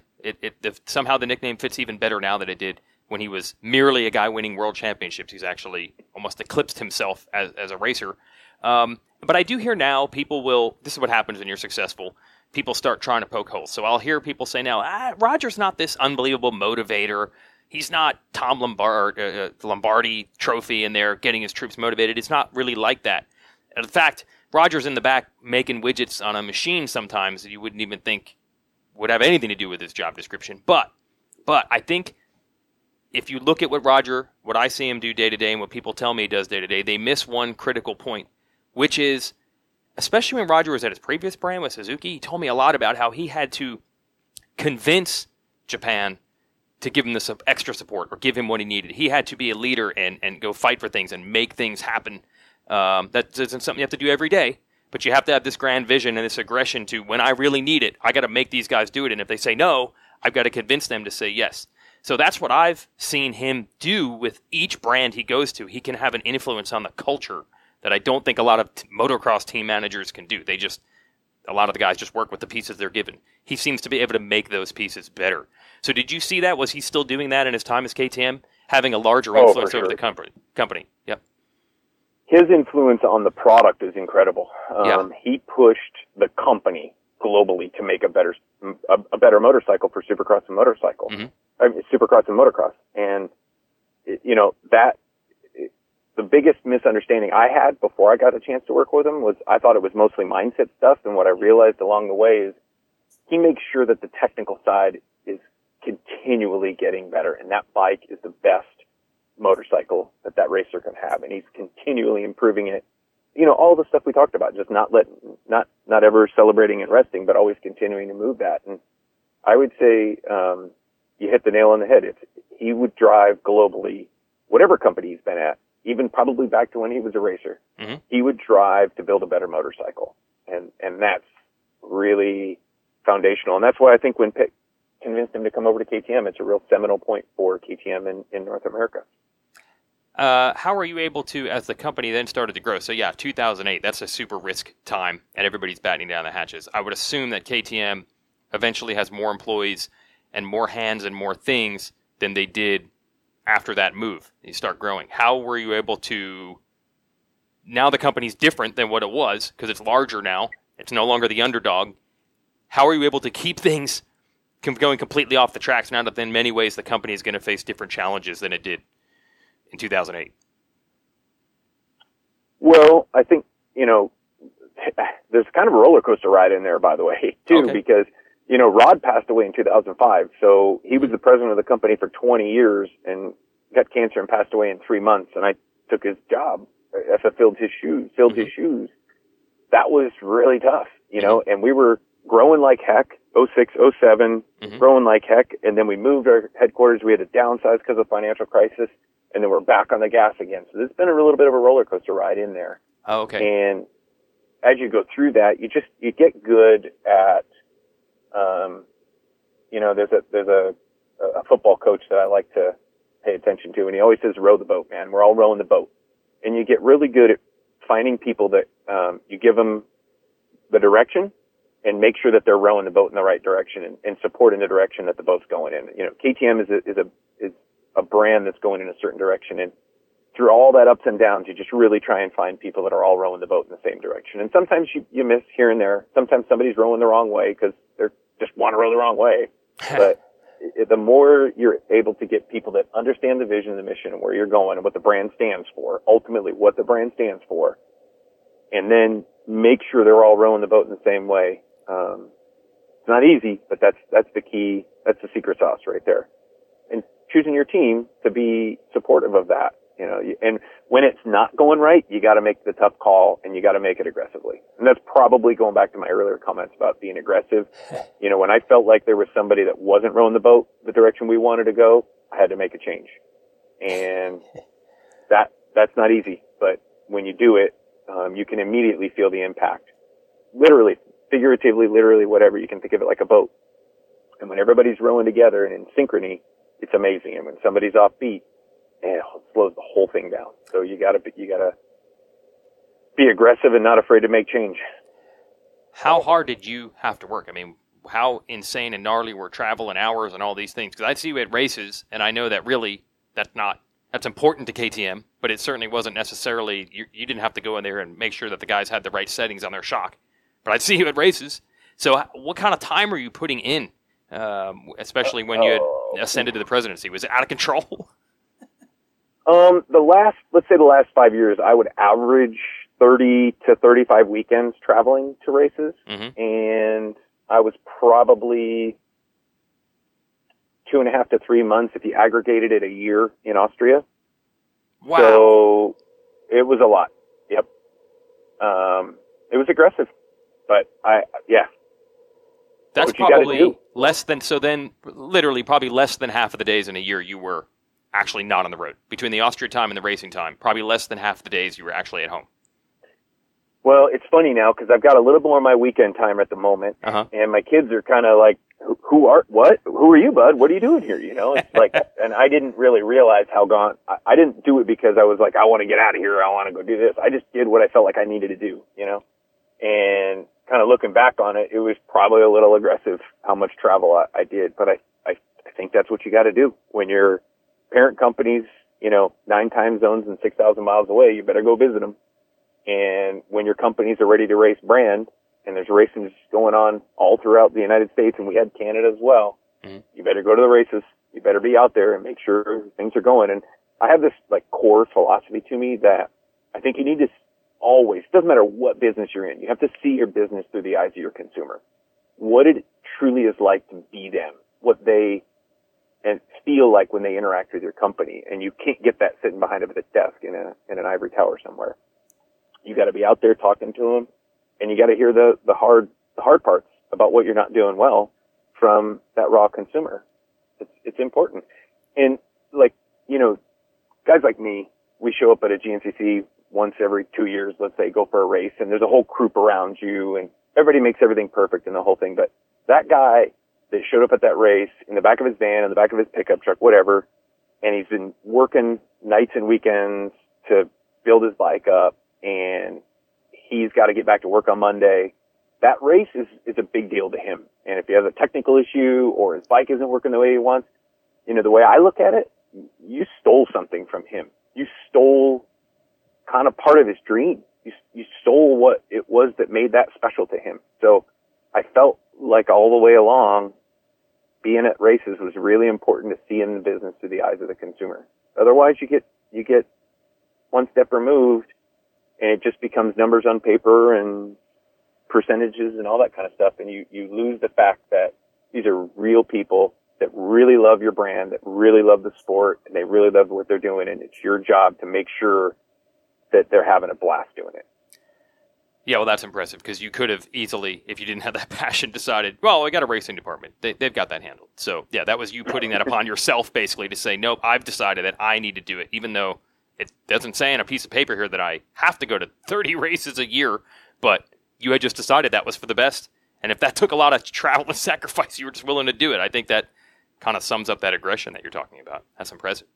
Speaker 1: Somehow the nickname fits even better now than it did when he was merely a guy winning world championships. He's actually almost eclipsed himself as a racer. But I do hear now this is what happens when you're successful. People start trying to poke holes. So I'll hear people say now, Roger's not this unbelievable motivator. He's not Tom Lombardi trophy in there getting his troops motivated. It's not really like that. In fact, Roger's in the back making widgets on a machine sometimes that you wouldn't even think would have anything to do with his job description. But I think if you look at what I see him do day to day and what people tell me he does day to day, they miss one critical point, which is, especially when Roger was at his previous brand with Suzuki, he told me a lot about how he had to convince Japan to give him this extra support or give him what he needed. He had to be a leader and go fight for things and make things happen. That isn't something you have to do every day, but you have to have this grand vision and this aggression to, when I really need it, I got to make these guys do it. And if they say no, I've got to convince them to say yes. So that's what I've seen him do with each brand he goes to. He can have an influence on the culture that I don't think a lot of motocross team managers can do. A lot of the guys just work with the pieces they're given. He seems to be able to make those pieces better. So did you see that? Was he still doing that in his time as KTM, having a larger influence over the company? Yep.
Speaker 2: His influence on the product is incredible. He pushed the company globally to make a better motorcycle for Supercross and motorcycle. Mm-hmm. Supercross and motocross. And, the biggest misunderstanding I had before I got a chance to work with him was I thought it was mostly mindset stuff. And what I realized along the way is he makes sure that the technical side is continually getting better. And that bike is the best motorcycle that racer can have, and he's continually improving it. All the stuff we talked about, just not ever celebrating and resting, but always continuing to move that. And I would say you hit the nail on the head. He would drive globally, whatever company he's been at, even probably back to when he was a racer. Mm-hmm. He would drive to build a better motorcycle, and that's really foundational. And that's why I think when Pitt convinced him to come over to KTM, it's a real seminal point for KTM in North America.
Speaker 1: How were you able to, as the company then started to grow? So 2008, that's a super risk time, and everybody's battening down the hatches. I would assume that KTM eventually has more employees and more hands and more things than they did after that move. You start growing. How were you able to, now the company's different than what it was, because it's larger now, it's no longer the underdog. How are you able to keep things going completely off the tracks now that in many ways the company is going to face different challenges than it did in 2008?
Speaker 2: Well, I think, there's kind of a roller coaster ride in there, by the way, too, okay. Because, Rod passed away in 2005. So he was the president of the company for 20 years and got cancer and passed away in 3 months. And I took his job. I filled his shoes. That was really tough, and we were growing like heck, 06, 07, growing like heck. And then we moved our headquarters. We had to downsize because of financial crisis. And then we're back on the gas again. So there's been a little bit of a roller coaster ride in there.
Speaker 1: Oh, okay.
Speaker 2: And as you go through that, you get good at, there's a football coach that I like to pay attention to, and he always says, row the boat, man. We're all rowing the boat. And you get really good at finding people that, you give them the direction and make sure that they're rowing the boat in the right direction and support in the direction that the boat's going in. KTM is a brand that's going in a certain direction, and through all that ups and downs, you just really try and find people that are all rowing the boat in the same direction. And sometimes you miss here and there. Sometimes somebody's rowing the wrong way because they're just want to row the wrong way. But the more you're able to get people that understand the vision, the mission, and where you're going, and what the brand stands for, ultimately what the brand stands for, and then make sure they're all rowing the boat in the same way. It's not easy, but that's the key. That's the secret sauce right there. And choosing your team to be supportive of that, and when it's not going right, you got to make the tough call, and you got to make it aggressively. And that's probably going back to my earlier comments about being aggressive. When I felt like there was somebody that wasn't rowing the boat the direction we wanted to go, I had to make a change. And that's not easy, but when you do it, you can immediately feel the impact. Literally, figuratively, literally, whatever. You can think of it like a boat. And when everybody's rowing together and in synchrony, it's amazing. And when somebody's off beat, it slows the whole thing down. So you gotta be aggressive and not afraid to make change.
Speaker 1: How hard did you have to work? I mean, how insane and gnarly were travel and hours and all these things? Because I see you at races, and I know that really that's important to KTM, but it certainly wasn't necessarily, you didn't have to go in there and make sure that the guys had the right settings on their shock. But I'd see you at races. So what kind of time were you putting in, especially when you had ascended to the presidency? Was it out of control?
Speaker 2: Let's say the last 5 years, I would average 30 to 35 weekends traveling to races.
Speaker 1: Mm-hmm.
Speaker 2: And I was probably 2.5 to 3 months if you aggregated it a year in Austria.
Speaker 1: Wow.
Speaker 2: So it was a lot. Yep. It was aggressive, but
Speaker 1: That's probably less than, so then literally probably less than half of the days in a year you were actually not on the road. Between the Austria time and the racing time, probably less than half the days you were actually at home.
Speaker 2: Well, it's funny now because I've got a little more of my weekend time at the moment, and my kids are kind of like, who are you, bud? What are you doing here? It's like, and I didn't really realize how gone, I didn't do it because I was like, I want to get out of here. I want to go do this. I just did what I felt like I needed to do, and kind of looking back on it, it was probably a little aggressive how much travel I did, but I think that's what you got to do when your parent company's, 9 time zones and 6,000 miles away. You better go visit them. And when your companies are ready to race brand, and there's races going on all throughout the United States, and we had Canada as well, you better go to the races. You better be out there and make sure things are going. And I have this like core philosophy to me that I think you need to always, doesn't matter what business you're in, you have to see your business through the eyes of your consumer. What it truly is like to be them, what they and feel like when they interact with your company. And you can't get that sitting behind a desk in an ivory tower somewhere. You got to be out there talking to them, and you got to hear the hard parts about what you're not doing well from that raw consumer. It's important. And like, guys like me, we show up at a GNCC once every 2 years, let's say, go for a race, and there's a whole group around you, and everybody makes everything perfect and the whole thing. But that guy that showed up at that race in the back of his van, in the back of his pickup truck, whatever, and he's been working nights and weekends to build his bike up, and he's got to get back to work on Monday. That race is a big deal to him. And if he has a technical issue or his bike isn't working the way he wants, the way I look at it, you stole something from him. You stole kind of part of his dream. You stole what it was that made that special to him. So I felt like all the way along, being at races was really important to see in the business through the eyes of the consumer. Otherwise, you get one step removed, and it just becomes numbers on paper and percentages and all that kind of stuff. And you lose the fact that these are real people that really love your brand, that really love the sport, and they really love what they're doing. And it's your job to make sure that they're having a blast doing it.
Speaker 1: Yeah, well, that's impressive because you could have easily, if you didn't have that passion, decided, well, I got a racing department. They've got that handled. So, yeah, that was you putting that upon yourself, basically, to say, nope, I've decided that I need to do it, even though it doesn't say on a piece of paper here that I have to go to 30 races a year, but you had just decided that was for the best. And if that took a lot of travel and sacrifice, you were just willing to do it. I think that kind of sums up that aggression that you're talking about. That's impressive.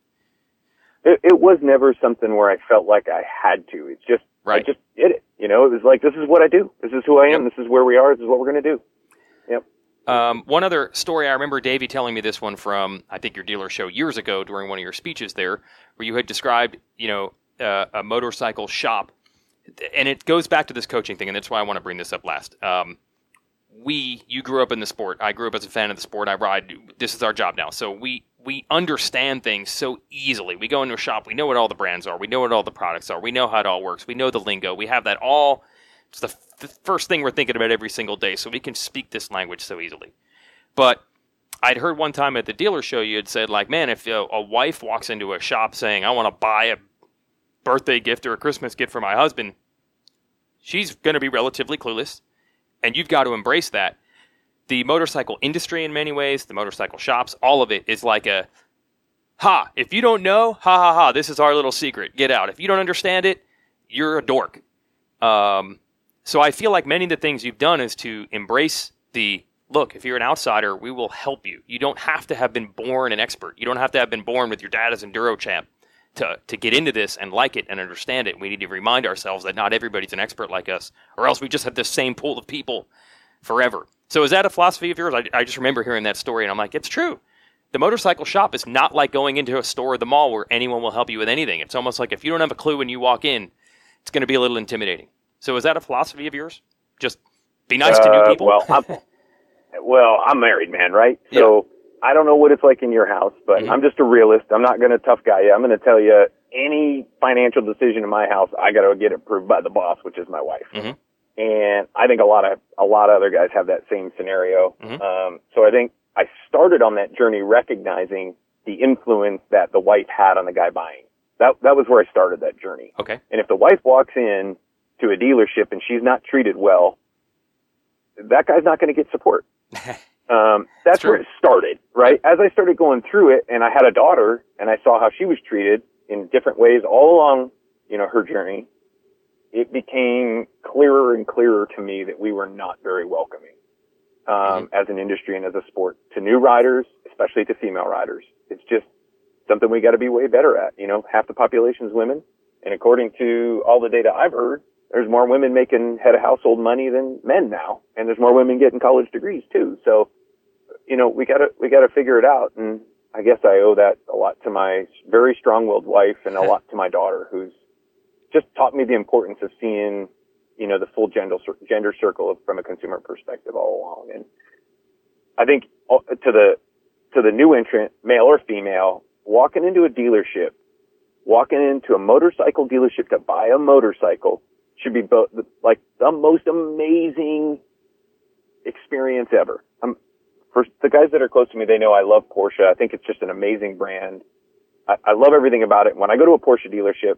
Speaker 2: It was never something where I felt like I had to. It's just, right. I just did it. It was like, this is what I do. This is who I am. Yep. This is where we are. This is what we're going to do. Yep.
Speaker 1: One other story, I remember Davey telling me this one from, I think, your dealer show years ago during one of your speeches there, where you had described, a motorcycle shop. And it goes back to this coaching thing, and that's why I want to bring this up last. you grew up in the sport. I grew up as a fan of the sport. I ride. This is our job now. So we understand things so easily. We go into a shop. We know what all the brands are. We know what all the products are. We know how it all works. We know the lingo. We have that all. It's the first thing we're thinking about every single day. So we can speak this language so easily. But I'd heard one time at the dealer show you had said, like, man, if a wife walks into a shop saying, I want to buy a birthday gift or a Christmas gift for my husband, she's going to be relatively clueless. And you've got to embrace that. The motorcycle industry in many ways, the motorcycle shops, all of it is like a, if you don't know, this is our little secret. Get out. If you don't understand it, you're a dork. So I feel like many of the things you've done is to embrace the, look, if you're an outsider, we will help you. You don't have to have been born an expert. You don't have to have been born with your dad as enduro champ to get into this and like it and understand it. We need to remind ourselves that not everybody's an expert like us, or else we just have the same pool of people forever. So is that a philosophy of yours? I just remember hearing that story, and I'm like, it's true. The motorcycle shop is not like going into a store or the mall where anyone will help you with anything. It's almost like if you don't have a clue when you walk in, it's going to be a little intimidating. So is that a philosophy of yours? Just be nice to new people?
Speaker 2: Well, I'm married, man, right? Yeah. So I don't know what it's like in your house, but I'm just a realist. I'm not going to tough guy you. I'm going to tell you any financial decision in my house, I got to get approved by the boss, which is my wife. Mm-hmm. And I think a lot of other guys have that same scenario. Mm-hmm. So I think I started on that journey recognizing the influence that the wife had on the guy buying. That was where I started that journey.
Speaker 1: Okay.
Speaker 2: And if the wife walks in to a dealership and she's not treated well, that guy's not going to get support. That's where it started, right? As I started going through it, and I had a daughter, and I saw how she was treated in different ways all along, her journey, it became clearer and clearer to me that we were not very welcoming, as an industry and as a sport to new riders, especially to female riders. It's just something we got to be way better at. Half the population is women, and according to all the data I've heard, there's more women making head of household money than men now, and there's more women getting college degrees too. So, we gotta figure it out. And I guess I owe that a lot to my very strong-willed wife and a lot to my daughter, who's just taught me the importance of seeing, the full gender circle from a consumer perspective all along. And I think to the new entrant, male or female, walking into a dealership, walking into a motorcycle dealership to buy a motorcycle should be like the most amazing experience ever. For the guys that are close to me, they know I love Porsche. I think it's just an amazing brand. I love everything about it. When I go to a Porsche dealership,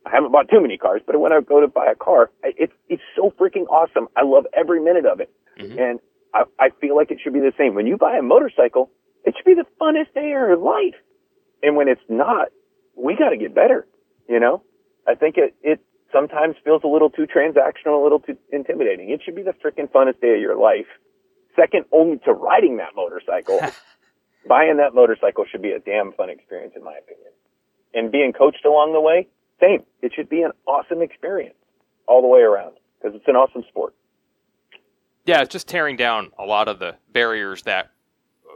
Speaker 2: I haven't bought too many cars, but when I go to buy a car, it's so freaking awesome. I love every minute of it. Mm-hmm. And I feel like it should be the same. When you buy a motorcycle, it should be the funnest day of your life. And when it's not, we got to get better. I think it sometimes feels a little too transactional, a little too intimidating. It should be the freaking funnest day of your life. Second only to riding that motorcycle. Buying that motorcycle should be a damn fun experience, in my opinion. And being coached along the way, same. It should be an awesome experience all the way around because it's an awesome sport.
Speaker 1: Yeah, it's just tearing down a lot of the barriers that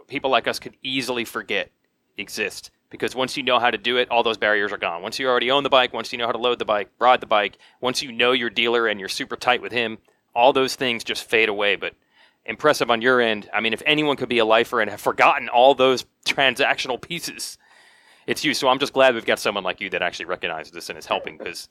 Speaker 1: people like us could easily forget exist. Because once you know how to do it, all those barriers are gone. Once you already own the bike, once you know how to load the bike, ride the bike, once you know your dealer and you're super tight with him, all those things just fade away. But impressive on your end. I mean, if anyone could be a lifer and have forgotten all those transactional pieces, it's you. So I'm just glad we've got someone like you that actually recognizes this and is helping. Because,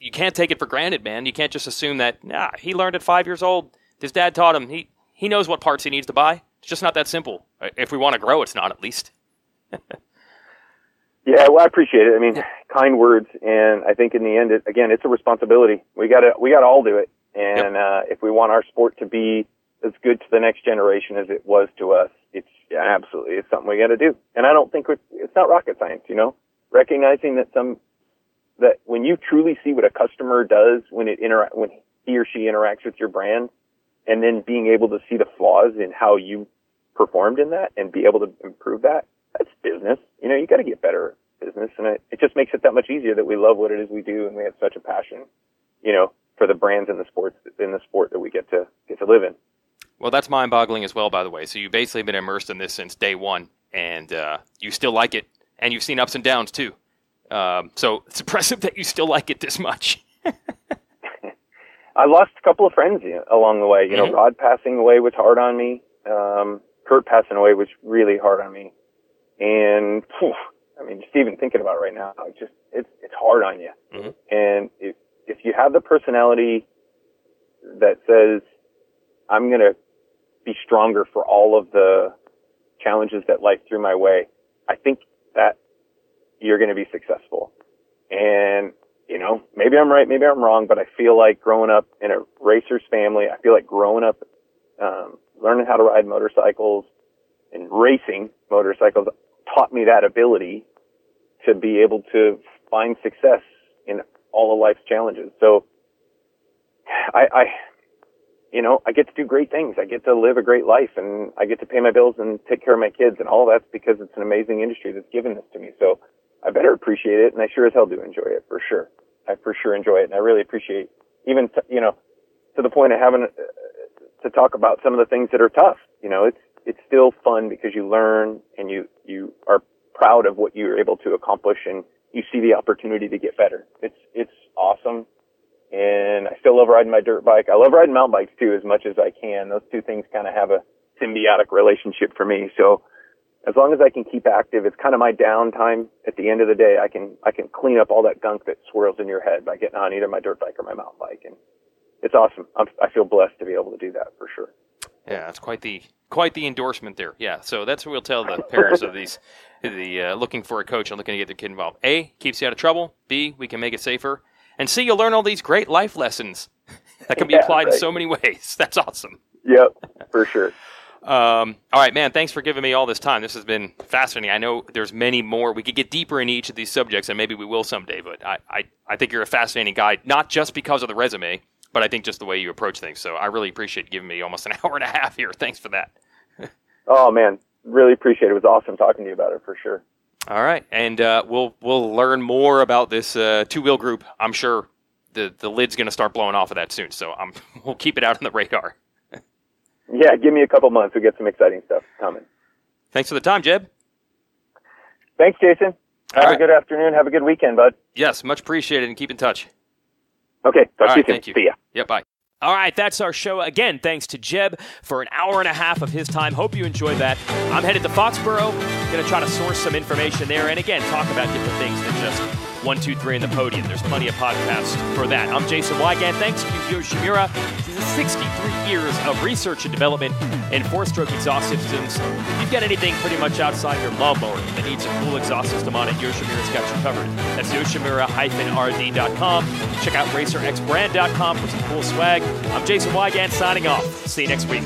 Speaker 1: you can't take it for granted, man. You can't just assume that, he learned at 5 years old. His dad taught him. He knows what parts he needs to buy. It's just not that simple. If we want to grow, it's not, at least.
Speaker 2: Yeah, well, I appreciate it. I mean, kind words, and I think in the end, it's a responsibility. We gotta all do it. And if we want our sport to be as good to the next generation as it was to us, it's something we got to do. And I don't think it's not rocket science, recognizing that when you truly see what a customer does when he or she interacts with your brand, and then being able to see the flaws in how you performed in that and be able to improve that, that's business. You got to get better at business, and it just makes it that much easier that we love what it is we do, and we have such a passion, for the brands and the sport that we get to live in.
Speaker 1: Well, that's mind-boggling as well, by the way. So you've basically been immersed in this since day one, and you still like it, and you've seen ups and downs too. So it's impressive that you still like it this much.
Speaker 2: I lost a couple of friends along the way. You know, Rod passing away was hard on me. Kurt passing away was really hard on me. And, I mean, just even thinking about it right now, it's hard on you. And if you have the personality that says, I'm going to be stronger for all of the challenges that life threw my way, I think that you're going to be successful. And, you know, maybe I'm right, maybe I'm wrong, but I feel like growing up in a racer's family, I feel like growing up, learning how to ride motorcycles and racing motorcycles taught me that ability to be able to find success in all of life's challenges. So I get to do great things. I get to live a great life, and I get to pay my bills and take care of my kids, and all of that's because it's an amazing industry that's given this to me. So I better appreciate it, and I sure as hell do enjoy it, for sure. I for sure enjoy it, and I really appreciate even, to the point of having to talk about some of the things that are tough. You know, it's still fun because you learn and you are proud of what you're able to accomplish, and you see the opportunity to get better. It's awesome. And I still love riding my dirt bike. I love riding mountain bikes too, as much as I can. Those two things kind of have a symbiotic relationship for me. So as long as I can keep active, it's kind of my downtime. At the end of the day, I can clean up all that gunk that swirls in your head by getting on either my dirt bike or my mountain bike. And it's awesome. I feel blessed to be able to do that, for sure.
Speaker 1: Yeah, that's quite the endorsement there. Yeah, so that's what we'll tell the parents of these, looking for a coach and looking to get their kid involved. A, keeps you out of trouble. B, we can make it safer. And C, you'll learn all these great life lessons that can be applied in so many ways. That's awesome.
Speaker 2: Yep, for sure.
Speaker 1: All right, man, thanks for giving me all this time. This has been fascinating. I know there's many more. We could get deeper into each of these subjects, and maybe we will someday, but I think you're a fascinating guy, not just because of the resume, but I think just the way you approach things. So I really appreciate giving me almost an hour and a half here. Thanks for that.
Speaker 2: Oh, man, really appreciate it. It was awesome talking to you about it, for sure.
Speaker 1: All right, and we'll learn more about this two-wheel group. I'm sure the lid's going to start blowing off of that soon, so we'll keep it out on the radar.
Speaker 2: Yeah, give me a couple months. We'll get some exciting stuff coming.
Speaker 1: Thanks for the time, Jeb.
Speaker 2: Thanks, Jason. Have a good afternoon. Have a good weekend, bud.
Speaker 1: Yes, much appreciated, and keep in touch.
Speaker 2: Okay, talk to you soon.
Speaker 1: Thank you.
Speaker 2: See ya.
Speaker 1: Yep, bye. All right, that's our show. Again, thanks to Jeb for an hour and a half of his time. Hope you enjoyed that. I'm headed to Foxborough. Going to try to source some information there and, again, talk about different things than just 1, 2, 3 in the podium. There's plenty of podcasts for that. I'm Jason Wygant. Thanks to Yoshimura. This is 63 years of research and development in four-stroke exhaust systems. If you've got anything pretty much outside your lawnmower that needs a cool exhaust system on it, Yoshimura's got you covered. That's yoshimura-rd.com. Check out racerxbrand.com for some cool swag. I'm Jason Wygant signing off. See you next week.